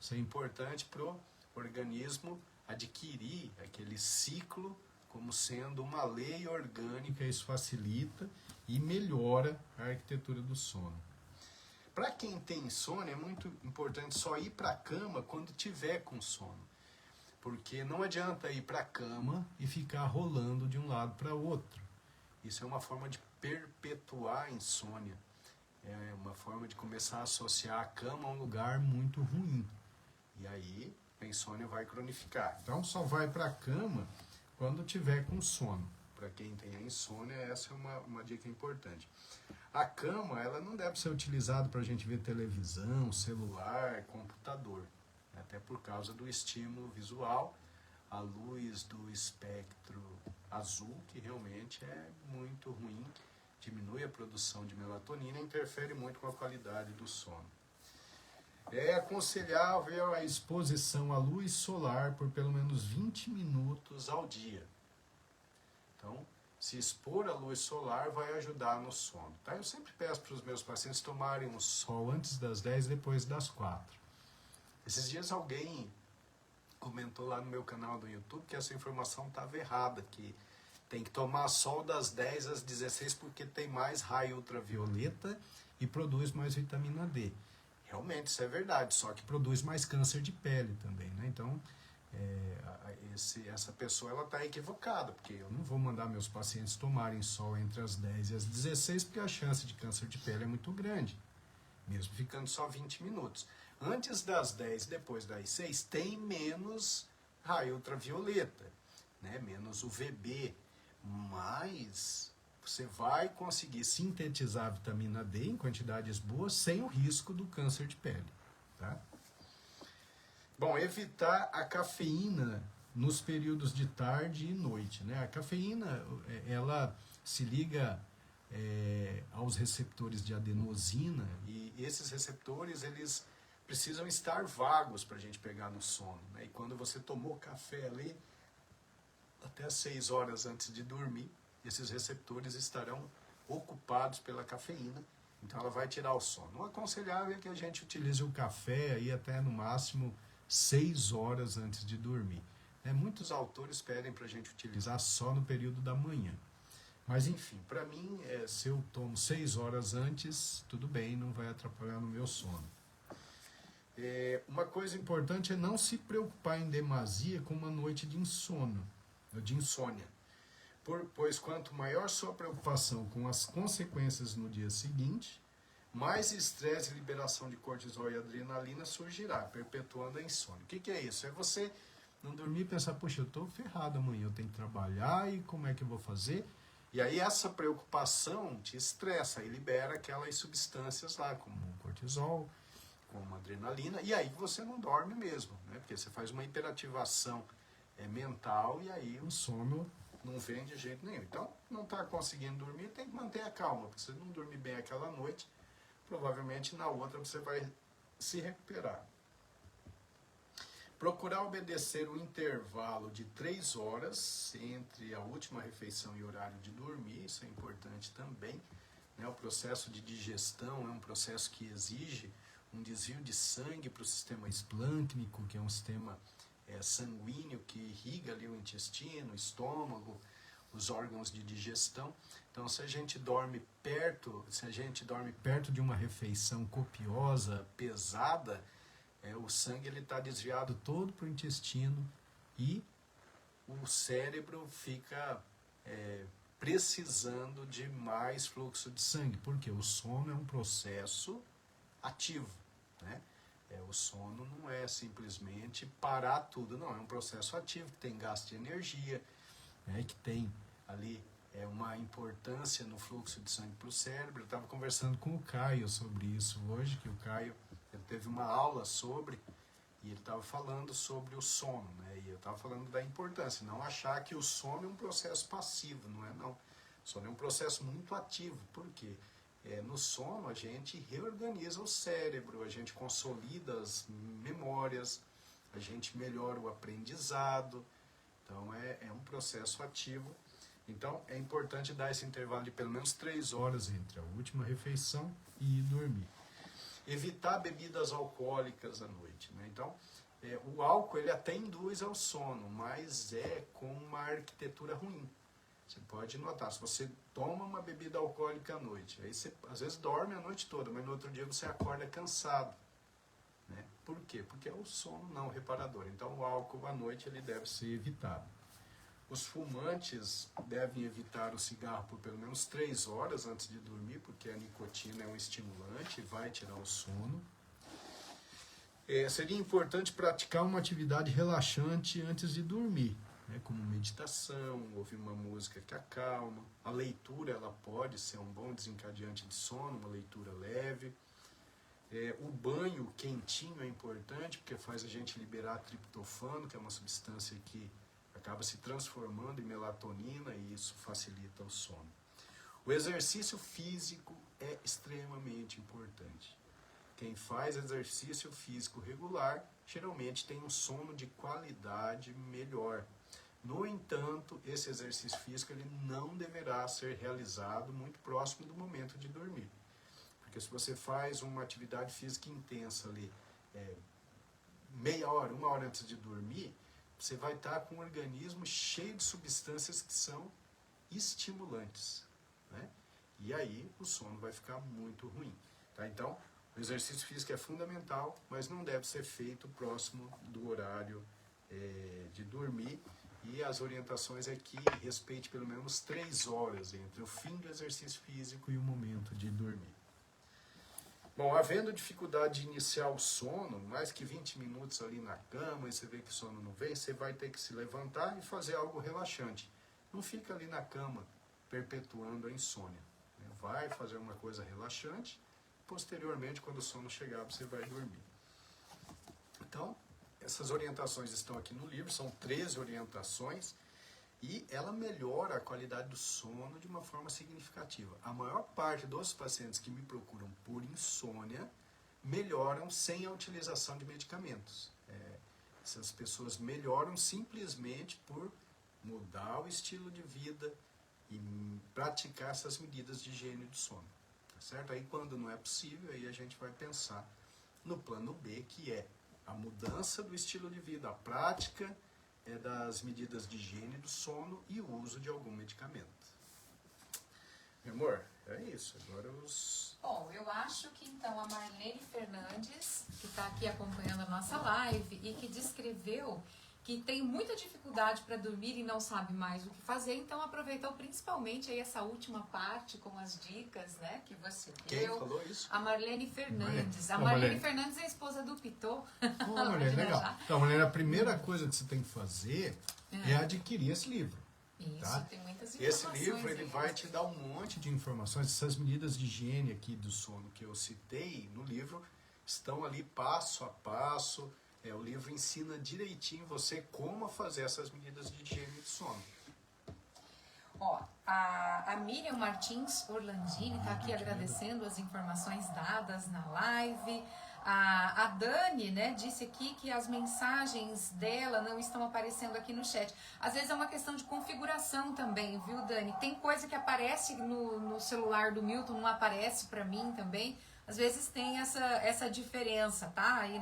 Isso é importante para o organismo adquirir aquele ciclo como sendo uma lei orgânica. Isso facilita e melhora a arquitetura do sono. Para quem tem insônia, é muito importante só ir para a cama quando tiver com sono. Porque não adianta ir para a cama e ficar rolando de um lado para o outro. Isso é uma forma de perpetuar a insônia. É uma forma de começar a associar a cama a um lugar muito ruim. E aí a insônia vai cronificar. Então só vai para a cama quando tiver com sono. Para quem tem a insônia, essa é uma dica importante. A cama, ela não deve ser utilizada para a gente ver televisão, celular, computador. Até por causa do estímulo visual, a luz do espectro azul, que realmente é muito ruim, diminui a produção de melatonina e interfere muito com a qualidade do sono. É aconselhável a exposição à luz solar por pelo menos 20 minutos ao dia. Então, se expor à luz solar vai ajudar no sono. Tá? Eu sempre peço para os meus pacientes tomarem um sol antes das 10 e depois das 4. Esses dias alguém comentou lá no meu canal do YouTube que essa informação estava errada, que tem que tomar sol das 10 às 16 porque tem mais raio ultravioleta e produz mais vitamina D. Realmente isso é verdade, só que produz mais câncer de pele também, né? Então, essa pessoa ela está equivocada, porque eu não vou mandar meus pacientes tomarem sol entre as 10 e as 16 porque a chance de câncer de pele é muito grande, mesmo ficando só 20 minutos. Antes das 10 e depois das 6 tem menos raio ultravioleta, né? Menos UVB, mas você vai conseguir sintetizar a vitamina D em quantidades boas sem o risco do câncer de pele. Tá? Bom, evitar a cafeína nos períodos de tarde e noite. Né? A cafeína ela se liga aos receptores de adenosina e esses receptores eles precisam estar vagos para a gente pegar no sono. Né? E quando você tomou café ali, até 6 horas antes de dormir, esses receptores estarão ocupados pela cafeína, então ela vai tirar o sono. O aconselhável é que a gente utilize o café aí até no máximo 6 horas antes de dormir. Muitos autores pedem para a gente utilizar só no período da manhã. Mas enfim, para mim, se eu tomo 6 horas antes, tudo bem, não vai atrapalhar no meu sono. Uma coisa importante é não se preocupar em demasia com uma noite de insônia. Pois quanto maior sua preocupação com as consequências no dia seguinte, mais estresse e liberação de cortisol e adrenalina surgirá, perpetuando a insônia. O que é isso? É você não dormir e pensar, poxa, eu estou ferrado amanhã, eu tenho que trabalhar e como é que eu vou fazer? E aí essa preocupação te estressa e libera aquelas substâncias lá, como o cortisol, como a adrenalina, e aí você não dorme mesmo, né? Porque você faz uma hiperativação mental e aí o sono não vem de jeito nenhum. Então, não está conseguindo dormir, tem que manter a calma, porque se não dormir bem aquela noite, provavelmente na outra você vai se recuperar. Procurar obedecer um intervalo de 3 horas entre a última refeição e o horário de dormir, isso é importante também. Né? O processo de digestão é um processo que exige um desvio de sangue para o sistema esplâncnico, que é um sistema sanguíneo que irriga ali o intestino, o estômago, os órgãos de digestão. Então, se a gente dorme perto de uma refeição copiosa, pesada, o sangue está desviado todo para o intestino e o cérebro fica precisando de mais fluxo de sangue, porque o sono é um processo ativo, né? O sono não é simplesmente parar tudo, não, é um processo ativo que tem gasto de energia, né, que tem ali uma importância no fluxo de sangue para o cérebro. Eu estava conversando com o Caio sobre isso hoje, que o Caio ele teve uma aula sobre, e ele estava falando sobre o sono, né? E eu estava falando da importância, não achar que o sono é um processo passivo, não é não. O sono é um processo muito ativo, por quê? No sono a gente reorganiza o cérebro, a gente consolida as memórias, a gente melhora o aprendizado, então é um processo ativo. Então é importante dar esse intervalo de pelo menos 3 horas entre a última refeição e ir dormir. Evitar bebidas alcoólicas à noite, né? Então, o álcool ele até induz ao sono, mas é com uma arquitetura ruim. Você pode notar, se você toma uma bebida alcoólica à noite, aí você às vezes dorme a noite toda, mas no outro dia você acorda cansado, né? Por quê? Porque é o sono não reparador. Então, o álcool à noite ele deve ser evitado. Os fumantes devem evitar o cigarro por pelo menos 3 horas antes de dormir, porque a nicotina é um estimulante e vai tirar o sono. Seria importante praticar uma atividade relaxante antes de dormir, né, como meditação, ouvir uma música que acalma. A leitura ela pode ser um bom desencadeante de sono, uma leitura leve. O banho quentinho é importante, porque faz a gente liberar triptofano, que é uma substância que acaba se transformando em melatonina e isso facilita o sono. O exercício físico é extremamente importante. Quem faz exercício físico regular geralmente tem um sono de qualidade melhor. No entanto, esse exercício físico ele não deverá ser realizado muito próximo do momento de dormir. Porque se você faz uma atividade física intensa ali, meia hora, 1 hora antes de dormir, você vai estar com um organismo cheio de substâncias que são estimulantes, né? E aí o sono vai ficar muito ruim. Tá? Então, o exercício físico é fundamental, mas não deve ser feito próximo do horário de dormir. E as orientações é que respeite pelo menos 3 horas entre o fim do exercício físico e o momento de dormir. Bom, havendo dificuldade de iniciar o sono, mais que 20 minutos ali na cama, e você vê que o sono não vem, você vai ter que se levantar e fazer algo relaxante. Não fica ali na cama, perpetuando a insônia. Vai fazer uma coisa relaxante, posteriormente, quando o sono chegar, você vai dormir. Então, essas orientações estão aqui no livro, são 13 orientações, e ela melhora a qualidade do sono de uma forma significativa. A maior parte dos pacientes que me procuram por insônia melhoram sem a utilização de medicamentos. Essas pessoas melhoram simplesmente por mudar o estilo de vida e praticar essas medidas de higiene do sono. Tá certo? Aí quando não é possível, aí a gente vai pensar no plano B, que é a mudança do estilo de vida, a prática das medidas de higiene do sono e o uso de algum medicamento. Meu amor, é isso. Agora os... Bom, eu acho que então a Marlene Fernandes, que está aqui acompanhando a nossa live e que descreveu que tem muita dificuldade para dormir e não sabe mais o que fazer, então aproveitou principalmente aí essa última parte com as dicas, né, que você deu. Quem falou isso? A Marlene Fernandes. A Marlene. Marlene Fernandes é a esposa do Pitô. Marlene, legal. Então, Marlene, a primeira coisa que você tem que fazer é adquirir esse livro. Isso, tá? tem muitas informações. Esse livro ele vai te dar um monte de informações. Essas medidas de higiene aqui do sono que eu citei no livro estão ali passo a passo. O livro ensina direitinho você como fazer essas medidas de higiene do sono. Ó, A Miriam Martins Orlandini está aqui agradecendo as informações dadas na live. A Dani, né, disse aqui que as mensagens dela não estão aparecendo aqui no chat. Às vezes é uma questão de configuração também, viu, Dani? Tem coisa que aparece no celular do Milton, não aparece para mim também. Às vezes tem essa diferença, tá? Aí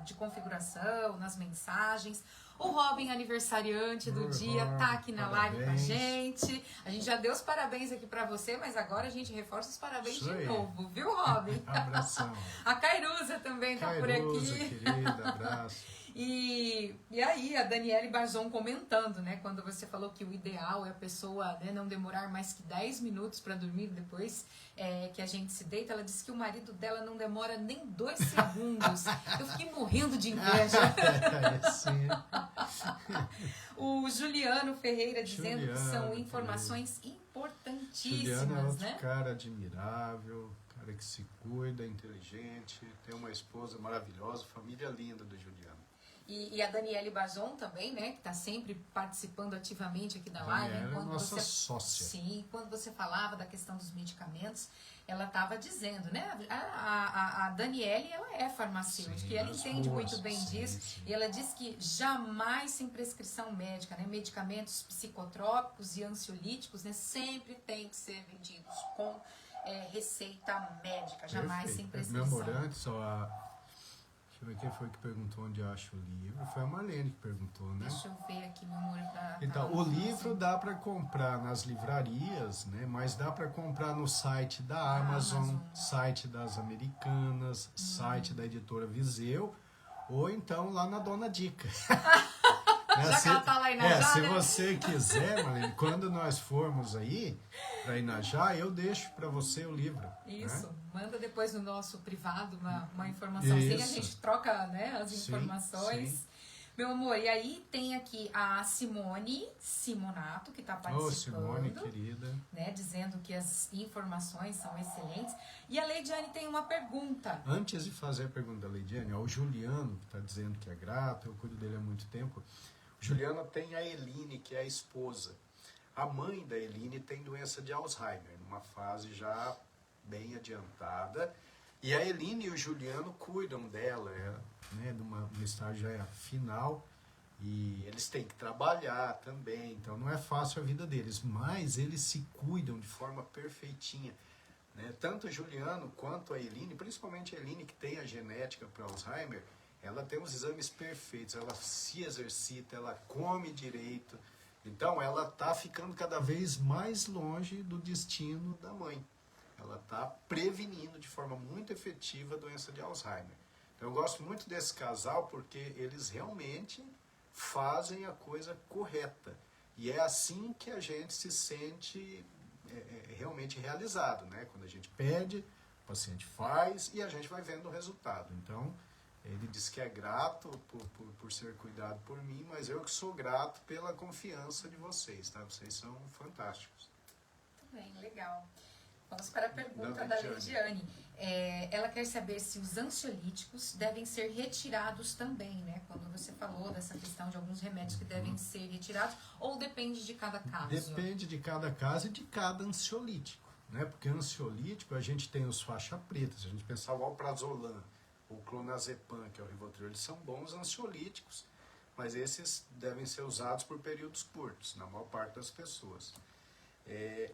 de configuração, nas mensagens. O Robin, aniversariante do dia, tá aqui na live com a gente. A gente já deu os parabéns aqui pra você, mas agora a gente reforça os parabéns de novo, viu, Robin? Abração. A Cairuza também tá por aqui. Querida, abraço. E aí, a Daniele Barzon comentando, né? Quando você falou que o ideal é a pessoa, né, não demorar mais que 10 minutos para dormir depois que a gente se deita. Ela disse que o marido dela não demora nem 2 segundos. Eu fiquei morrendo de inveja. Sim. O Juliano Ferreira dizendo que são informações importantíssimas, Juliano é outro né? cara admirável, cara que se cuida, inteligente, tem uma esposa maravilhosa, família linda do Juliano. E a Daniele Bazon também, né, que está sempre participando ativamente aqui da live. Daniela é nossa sócia. Sim, quando você falava da questão dos medicamentos, ela estava dizendo, né, a Daniele, ela é farmacêutica, e ela entende muito bem disso, sim. E ela diz que jamais sem prescrição médica, né, medicamentos psicotrópicos e ansiolíticos, né, sempre tem que ser vendidos com receita médica, jamais sem prescrição. Memorantes, deixa eu ver quem foi que perguntou onde eu acho o livro. Foi a Marlene que perguntou, né? Deixa eu ver aqui, meu amor. Então, o livro dá para comprar nas livrarias, né? Mas dá para comprar no site da Amazon, site das Americanas, site da editora Viseu, ou então lá na Dona Dica. Já que ela tá lá em Inajá, se né? você quiser, Marlene, quando nós formos aí para Inajá, eu deixo para você o livro. Isso, né? Manda depois no nosso privado uma informaçãozinha, a gente troca, né, as informações. Sim. Meu amor, e aí tem aqui a Simone Simonato, que está participando. Simone, querida. Né, dizendo que as informações são excelentes. E a Leidiane tem uma pergunta. Antes de fazer a pergunta da Leidiane, o Juliano, que está dizendo que é grato, eu cuido dele há muito tempo. O Juliano tem a Eline, que é a esposa. A mãe da Eline tem doença de Alzheimer, numa fase já bem adiantada. E a Eline e o Juliano cuidam dela, né, numa estágio já final. E eles têm que trabalhar também, então não é fácil a vida deles. Mas eles se cuidam de forma perfeitinha. Né? Tanto o Juliano quanto a Eline, principalmente a Eline, que tem a genética para Alzheimer, ela tem os exames perfeitos, ela se exercita, ela come direito. Então ela está ficando cada vez mais longe do destino da mãe. Ela está prevenindo de forma muito efetiva a doença de Alzheimer. Então eu gosto muito desse casal porque eles realmente fazem a coisa correta. E é assim que a gente se sente realmente realizado, né? Quando a gente pede, o paciente faz e a gente vai vendo o resultado. Então, ele diz que é grato por ser cuidado por mim, mas eu que sou grato pela confiança de vocês, tá? Vocês são fantásticos. Muito bem, legal. Vamos para a pergunta da Lidiane. Ela quer saber se os ansiolíticos devem ser retirados também, né? Quando você falou dessa questão de alguns remédios que devem ser retirados, ou depende de cada caso? Depende de cada caso e de cada ansiolítico, né? Porque ansiolítico a gente tem os faixa preta, se a gente pensar o alprazolam, o clonazepam, que é o Rivotril, eles são bons ansiolíticos, mas esses devem ser usados por períodos curtos, na maior parte das pessoas.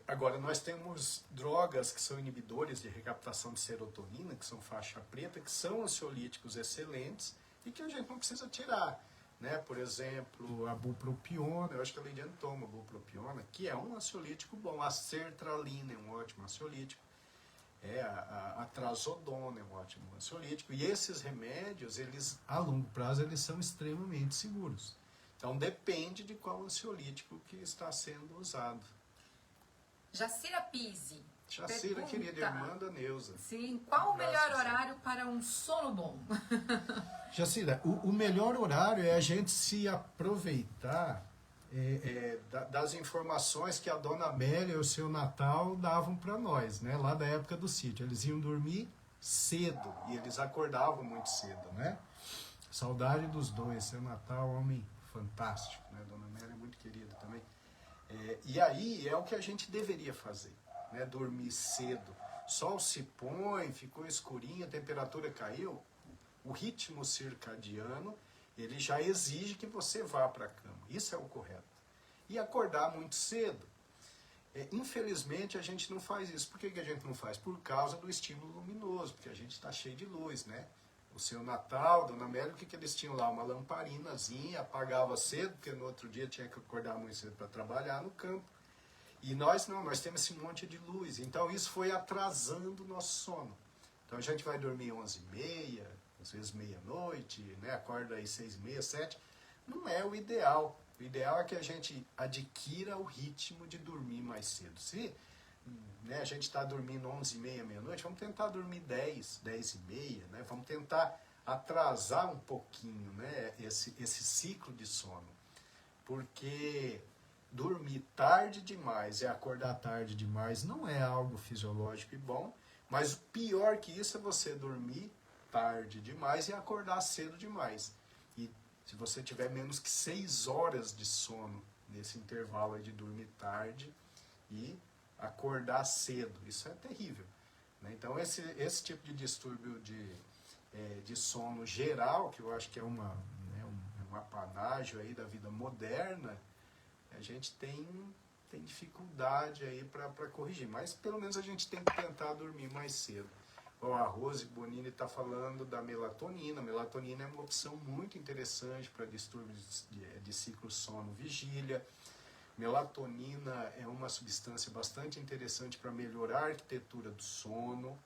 Agora, nós temos drogas que são inibidores de recaptação de serotonina, que são faixa preta, que são ansiolíticos excelentes e que a gente não precisa tirar. Né? Por exemplo, a bupropiona, eu acho que a Leidiane toma bupropiona, que é um ansiolítico bom. A sertralina é um ótimo ansiolítico. A trazodona é um ótimo ansiolítico. E esses remédios, eles, a longo prazo, eles são extremamente seguros. Então, depende de qual ansiolítico que está sendo usado. Jacira Pise. Jacira, querida irmã da Neuza. Sim, qual o melhor horário para um sono bom? Jacira, o melhor horário é a gente se aproveitar das informações que a Dona Amélia e o seu Natal davam para nós, né? Lá da época do sítio. Eles iam dormir cedo e eles acordavam muito cedo, né? Saudade dos dois. Seu Natal, homem fantástico, né? Dona Amélia é muito querida também. E aí é o que a gente deveria fazer, né? Dormir cedo. Sol se põe, ficou escurinho, a temperatura caiu, o ritmo circadiano, ele já exige que você vá para a cama. Isso é o correto. E acordar muito cedo. Infelizmente a gente não faz isso. Por que a gente não faz? Por causa do estímulo luminoso, porque a gente está cheio de luz, né? O seu Natal, Dona Amélia, o que eles tinham lá? Uma lamparinazinha, apagava cedo, porque no outro dia tinha que acordar muito cedo para trabalhar no campo. E nós não, nós temos esse monte de luz. Então isso foi atrasando o nosso sono. Então a gente vai dormir 11h30, às vezes meia-noite, né? Acorda aí 6h30, 7h. Não é o ideal. O ideal é que a gente adquira o ritmo de dormir mais cedo. Se né, a gente está dormindo 11h30, meia-noite, vamos tentar dormir 10, 10h30, né? Vamos tentar atrasar um pouquinho, né, esse ciclo de sono. Porque dormir tarde demais e acordar tarde demais não é algo fisiológico e bom, mas o pior que isso é você dormir tarde demais e acordar cedo demais. E se você tiver menos que 6 horas de sono nesse intervalo aí de dormir tarde e acordar cedo, isso é terrível, né? Então esse tipo de distúrbio de sono geral, que eu acho que é um apanágio aí da vida moderna, a gente tem dificuldade aí para corrigir, mas pelo menos a gente tem que tentar dormir mais cedo. A Rose Bonini está falando da melatonina. A melatonina é uma opção muito interessante para distúrbios de ciclo sono-vigília. Melatonina é uma substância bastante interessante para melhorar a arquitetura do sono.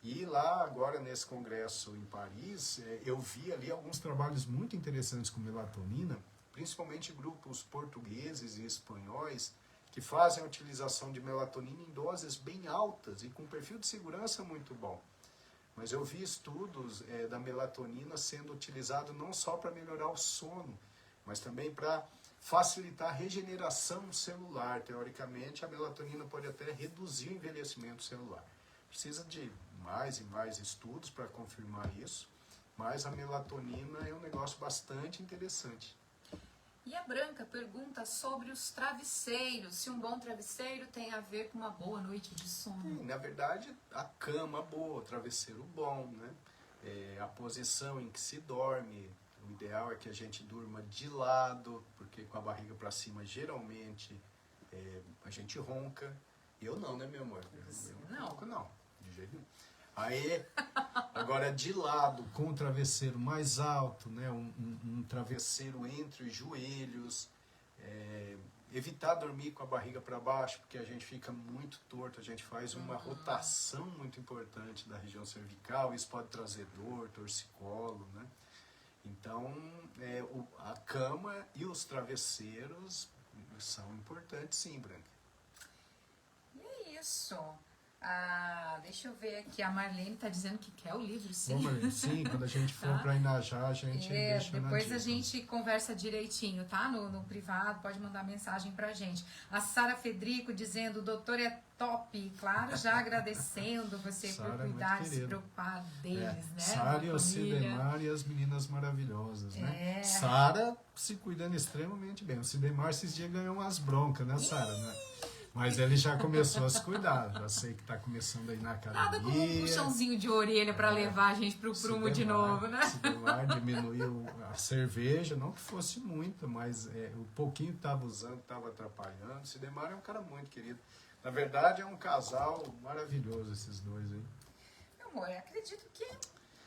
E lá agora nesse congresso em Paris, eu vi ali alguns trabalhos muito interessantes com melatonina, principalmente grupos portugueses e espanhóis, que fazem a utilização de melatonina em doses bem altas e com perfil de segurança muito bom. Mas eu vi estudos da melatonina sendo utilizado não só para melhorar o sono, mas também para facilitar a regeneração celular. Teoricamente, a melatonina pode até reduzir o envelhecimento celular. Precisa de mais e mais estudos para confirmar isso, mas a melatonina é um negócio bastante interessante. E a Branca pergunta sobre os travesseiros, se um bom travesseiro tem a ver com uma boa noite de sono. Na verdade, a cama boa, o travesseiro bom, né? A posição em que se dorme, o ideal é que a gente durma de lado, porque com a barriga para cima, geralmente, a gente ronca. Eu não, né, meu amor? Eu não ronco, não, de jeito nenhum. Aí, agora de lado, com o travesseiro mais alto, né, um travesseiro entre os joelhos, evitar dormir com a barriga para baixo, porque a gente fica muito torto, a gente faz uma rotação muito importante da região cervical, isso pode trazer dor, torcicolo, né? Então, a cama e os travesseiros são importantes sim, Branca. E é isso. Deixa eu ver aqui, a Marlene está dizendo que quer o livro, sim. Bom, Marlene, sim, quando a gente for para Inajá, a gente deixa depois na a gente conversa direitinho, tá? No privado, pode mandar mensagem pra gente. A Sara Federico dizendo, o doutor é top, claro, já agradecendo você Sara, por cuidar e se preocupar deles, né? Sara e o Sidemar e as meninas maravilhosas, né? Sara se cuidando extremamente bem. O Sidemar esses dias ganhou umas broncas, né, Sara? Né? Mas ele já começou a se cuidar. Já sei que está começando aí na academia. Nada como um puxãozinho de orelha para levar a gente pro prumo de novo, né? Sidemar diminuiu a cerveja, não que fosse muita, mas o pouquinho que estava usando estava atrapalhando. O Sidemar é um cara muito querido. Na verdade, é um casal maravilhoso esses dois aí. Meu amor, eu acredito que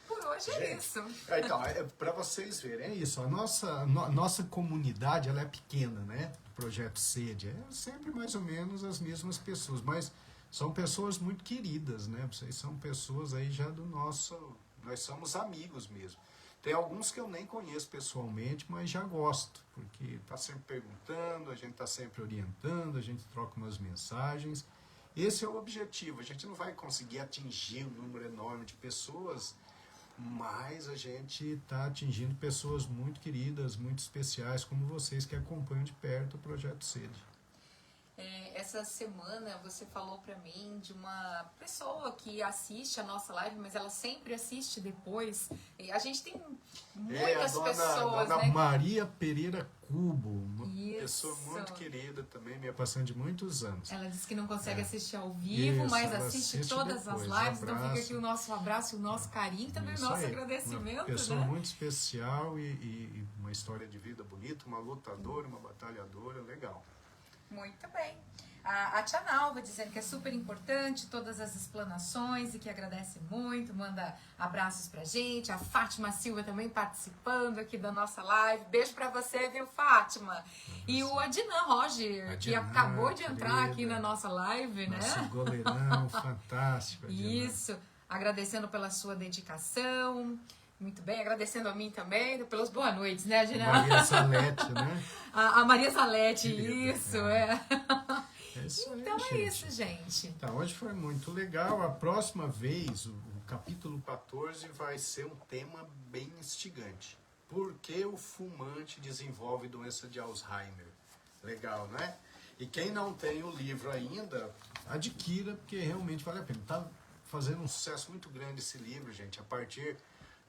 por hoje é isso. Então, para vocês verem, é isso. A nossa comunidade, ela é pequena, né? Do Projeto Sede. É sempre mais ou menos as mesmas pessoas, mas são pessoas muito queridas, né? Vocês são pessoas aí já do nosso... Nós somos amigos mesmo. Tem alguns que eu nem conheço pessoalmente, mas já gosto, porque está sempre perguntando, a gente está sempre orientando, a gente troca umas mensagens. Esse é o objetivo. A gente não vai conseguir atingir um número enorme de pessoas, mas a gente está atingindo pessoas muito queridas, muito especiais, como vocês que acompanham de perto o Projeto Sede. Essa semana você falou pra mim de uma pessoa que assiste a nossa live, mas ela sempre assiste depois. A gente tem muitas pessoas, Dona né? Maria Pereira Cubo, uma pessoa muito querida também, minha paciente de muitos anos. Ela disse que não consegue assistir ao vivo, Isso, mas ela assiste assiste todas depois. as lives. Então Abraço. fica aqui o nosso abraço, o nosso carinho, também o Isso nosso aí. agradecimento, Uma pessoa né? muito especial e uma história de vida bonita, uma lutadora, uma batalhadora, legal. Muito bem. A Tia Nalva dizendo que é super importante todas as explanações e que agradece muito, manda abraços pra gente. A Fátima Silva também participando aqui da nossa live. Beijo pra você, viu, Fátima? E o Adnan Roger, que acabou de entrar aqui na nossa live, né? Nosso goleirão fantástico, Adnan. Isso, agradecendo pela sua dedicação. Muito bem, agradecendo a mim também, pelas boas noites, né, Adnan? Maria Salete, né? A Maria Salete, Querida, isso, é. Isso aí, Então é gente. isso, gente. Então, hoje foi muito legal. A próxima vez, o capítulo 14 vai ser um tema bem instigante. Por que o fumante desenvolve doença de Alzheimer? Legal, né? E quem não tem o livro ainda, adquira, porque realmente vale a pena. Está fazendo um sucesso muito grande esse livro, gente. A partir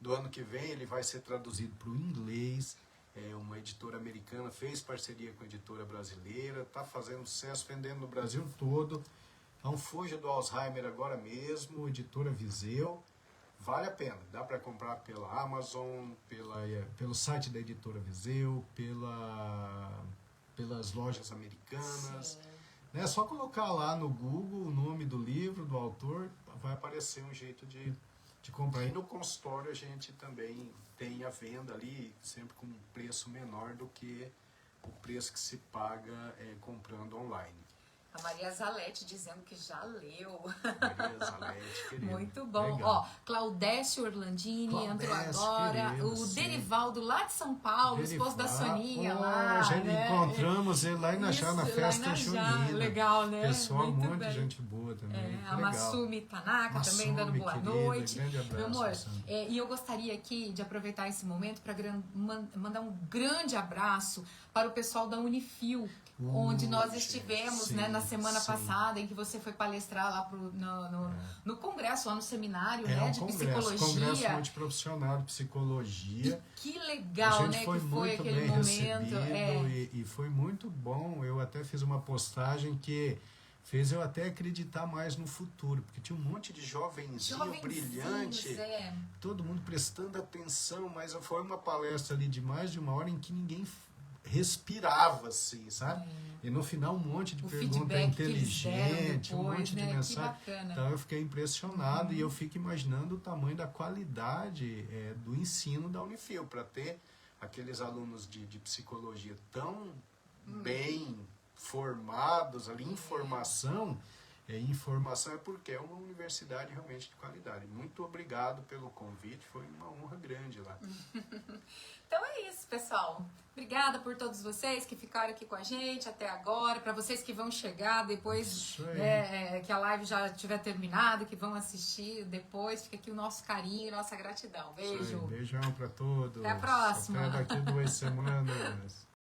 do ano que vem, ele vai ser traduzido para o inglês. Uma editora americana fez parceria com a editora brasileira, está fazendo sucesso, vendendo no Brasil todo. Então fuja do Alzheimer agora mesmo, editora Viseu. Vale a pena, dá para comprar pela Amazon, pelo site da editora Viseu, pelas lojas americanas. É só colocar lá no Google o nome do livro, do autor, vai aparecer um jeito de comprar. E no consultório a gente também tem a venda ali, sempre com um preço menor do que o preço que se paga comprando online. A Maria Zalete dizendo que já leu. Maria Zalete, querida. Muito bom. Legal. Ó, Claudécio Orlandini entrou agora. Querido, o sim. Derivaldo lá de São Paulo, esposo da Soninha Oh, lá. já né? encontramos ele lá em Najá, na Isso, festa lá em Najá. junina. Legal, né? Pessoal, Muito muito bem. gente boa também. A Legal. Masumi Tanaka também dando Masumi, boa querida, noite. grande abraço, Meu amor, Masumi. e eu gostaria aqui de aproveitar esse momento para mandar um grande abraço para o pessoal da Unifil, onde nós estivemos sim, né, na semana sim. passada, em que você foi palestrar lá no congresso, lá no seminário né, um de congresso psicologia. multiprofissional de psicologia. E que legal, a gente né? foi Que foi muito aquele bem momento. recebido e foi muito bom. Eu até fiz uma postagem que fez eu até acreditar mais no futuro, porque tinha um monte de jovenzinho brilhante, todo mundo prestando atenção, mas foi uma palestra ali de mais de uma hora em que ninguém respirava, assim, sabe? E no final um monte de pergunta inteligente, depois, um monte de né? mensagem. Que bacana. Então eu fiquei impressionado e eu fico imaginando o tamanho da qualidade do ensino da Unifil, para ter aqueles alunos de psicologia tão bem formados ali, informação é porque é uma universidade realmente de qualidade. Muito obrigado pelo convite, foi uma honra grande lá. Então é isso, pessoal. Obrigada por todos vocês que ficaram aqui com a gente até agora. Para vocês que vão chegar depois que a live já tiver terminado, que vão assistir depois, fica aqui o nosso carinho e nossa gratidão. Beijo. Beijão para todos. Até a próxima. Até daqui 2 semanas.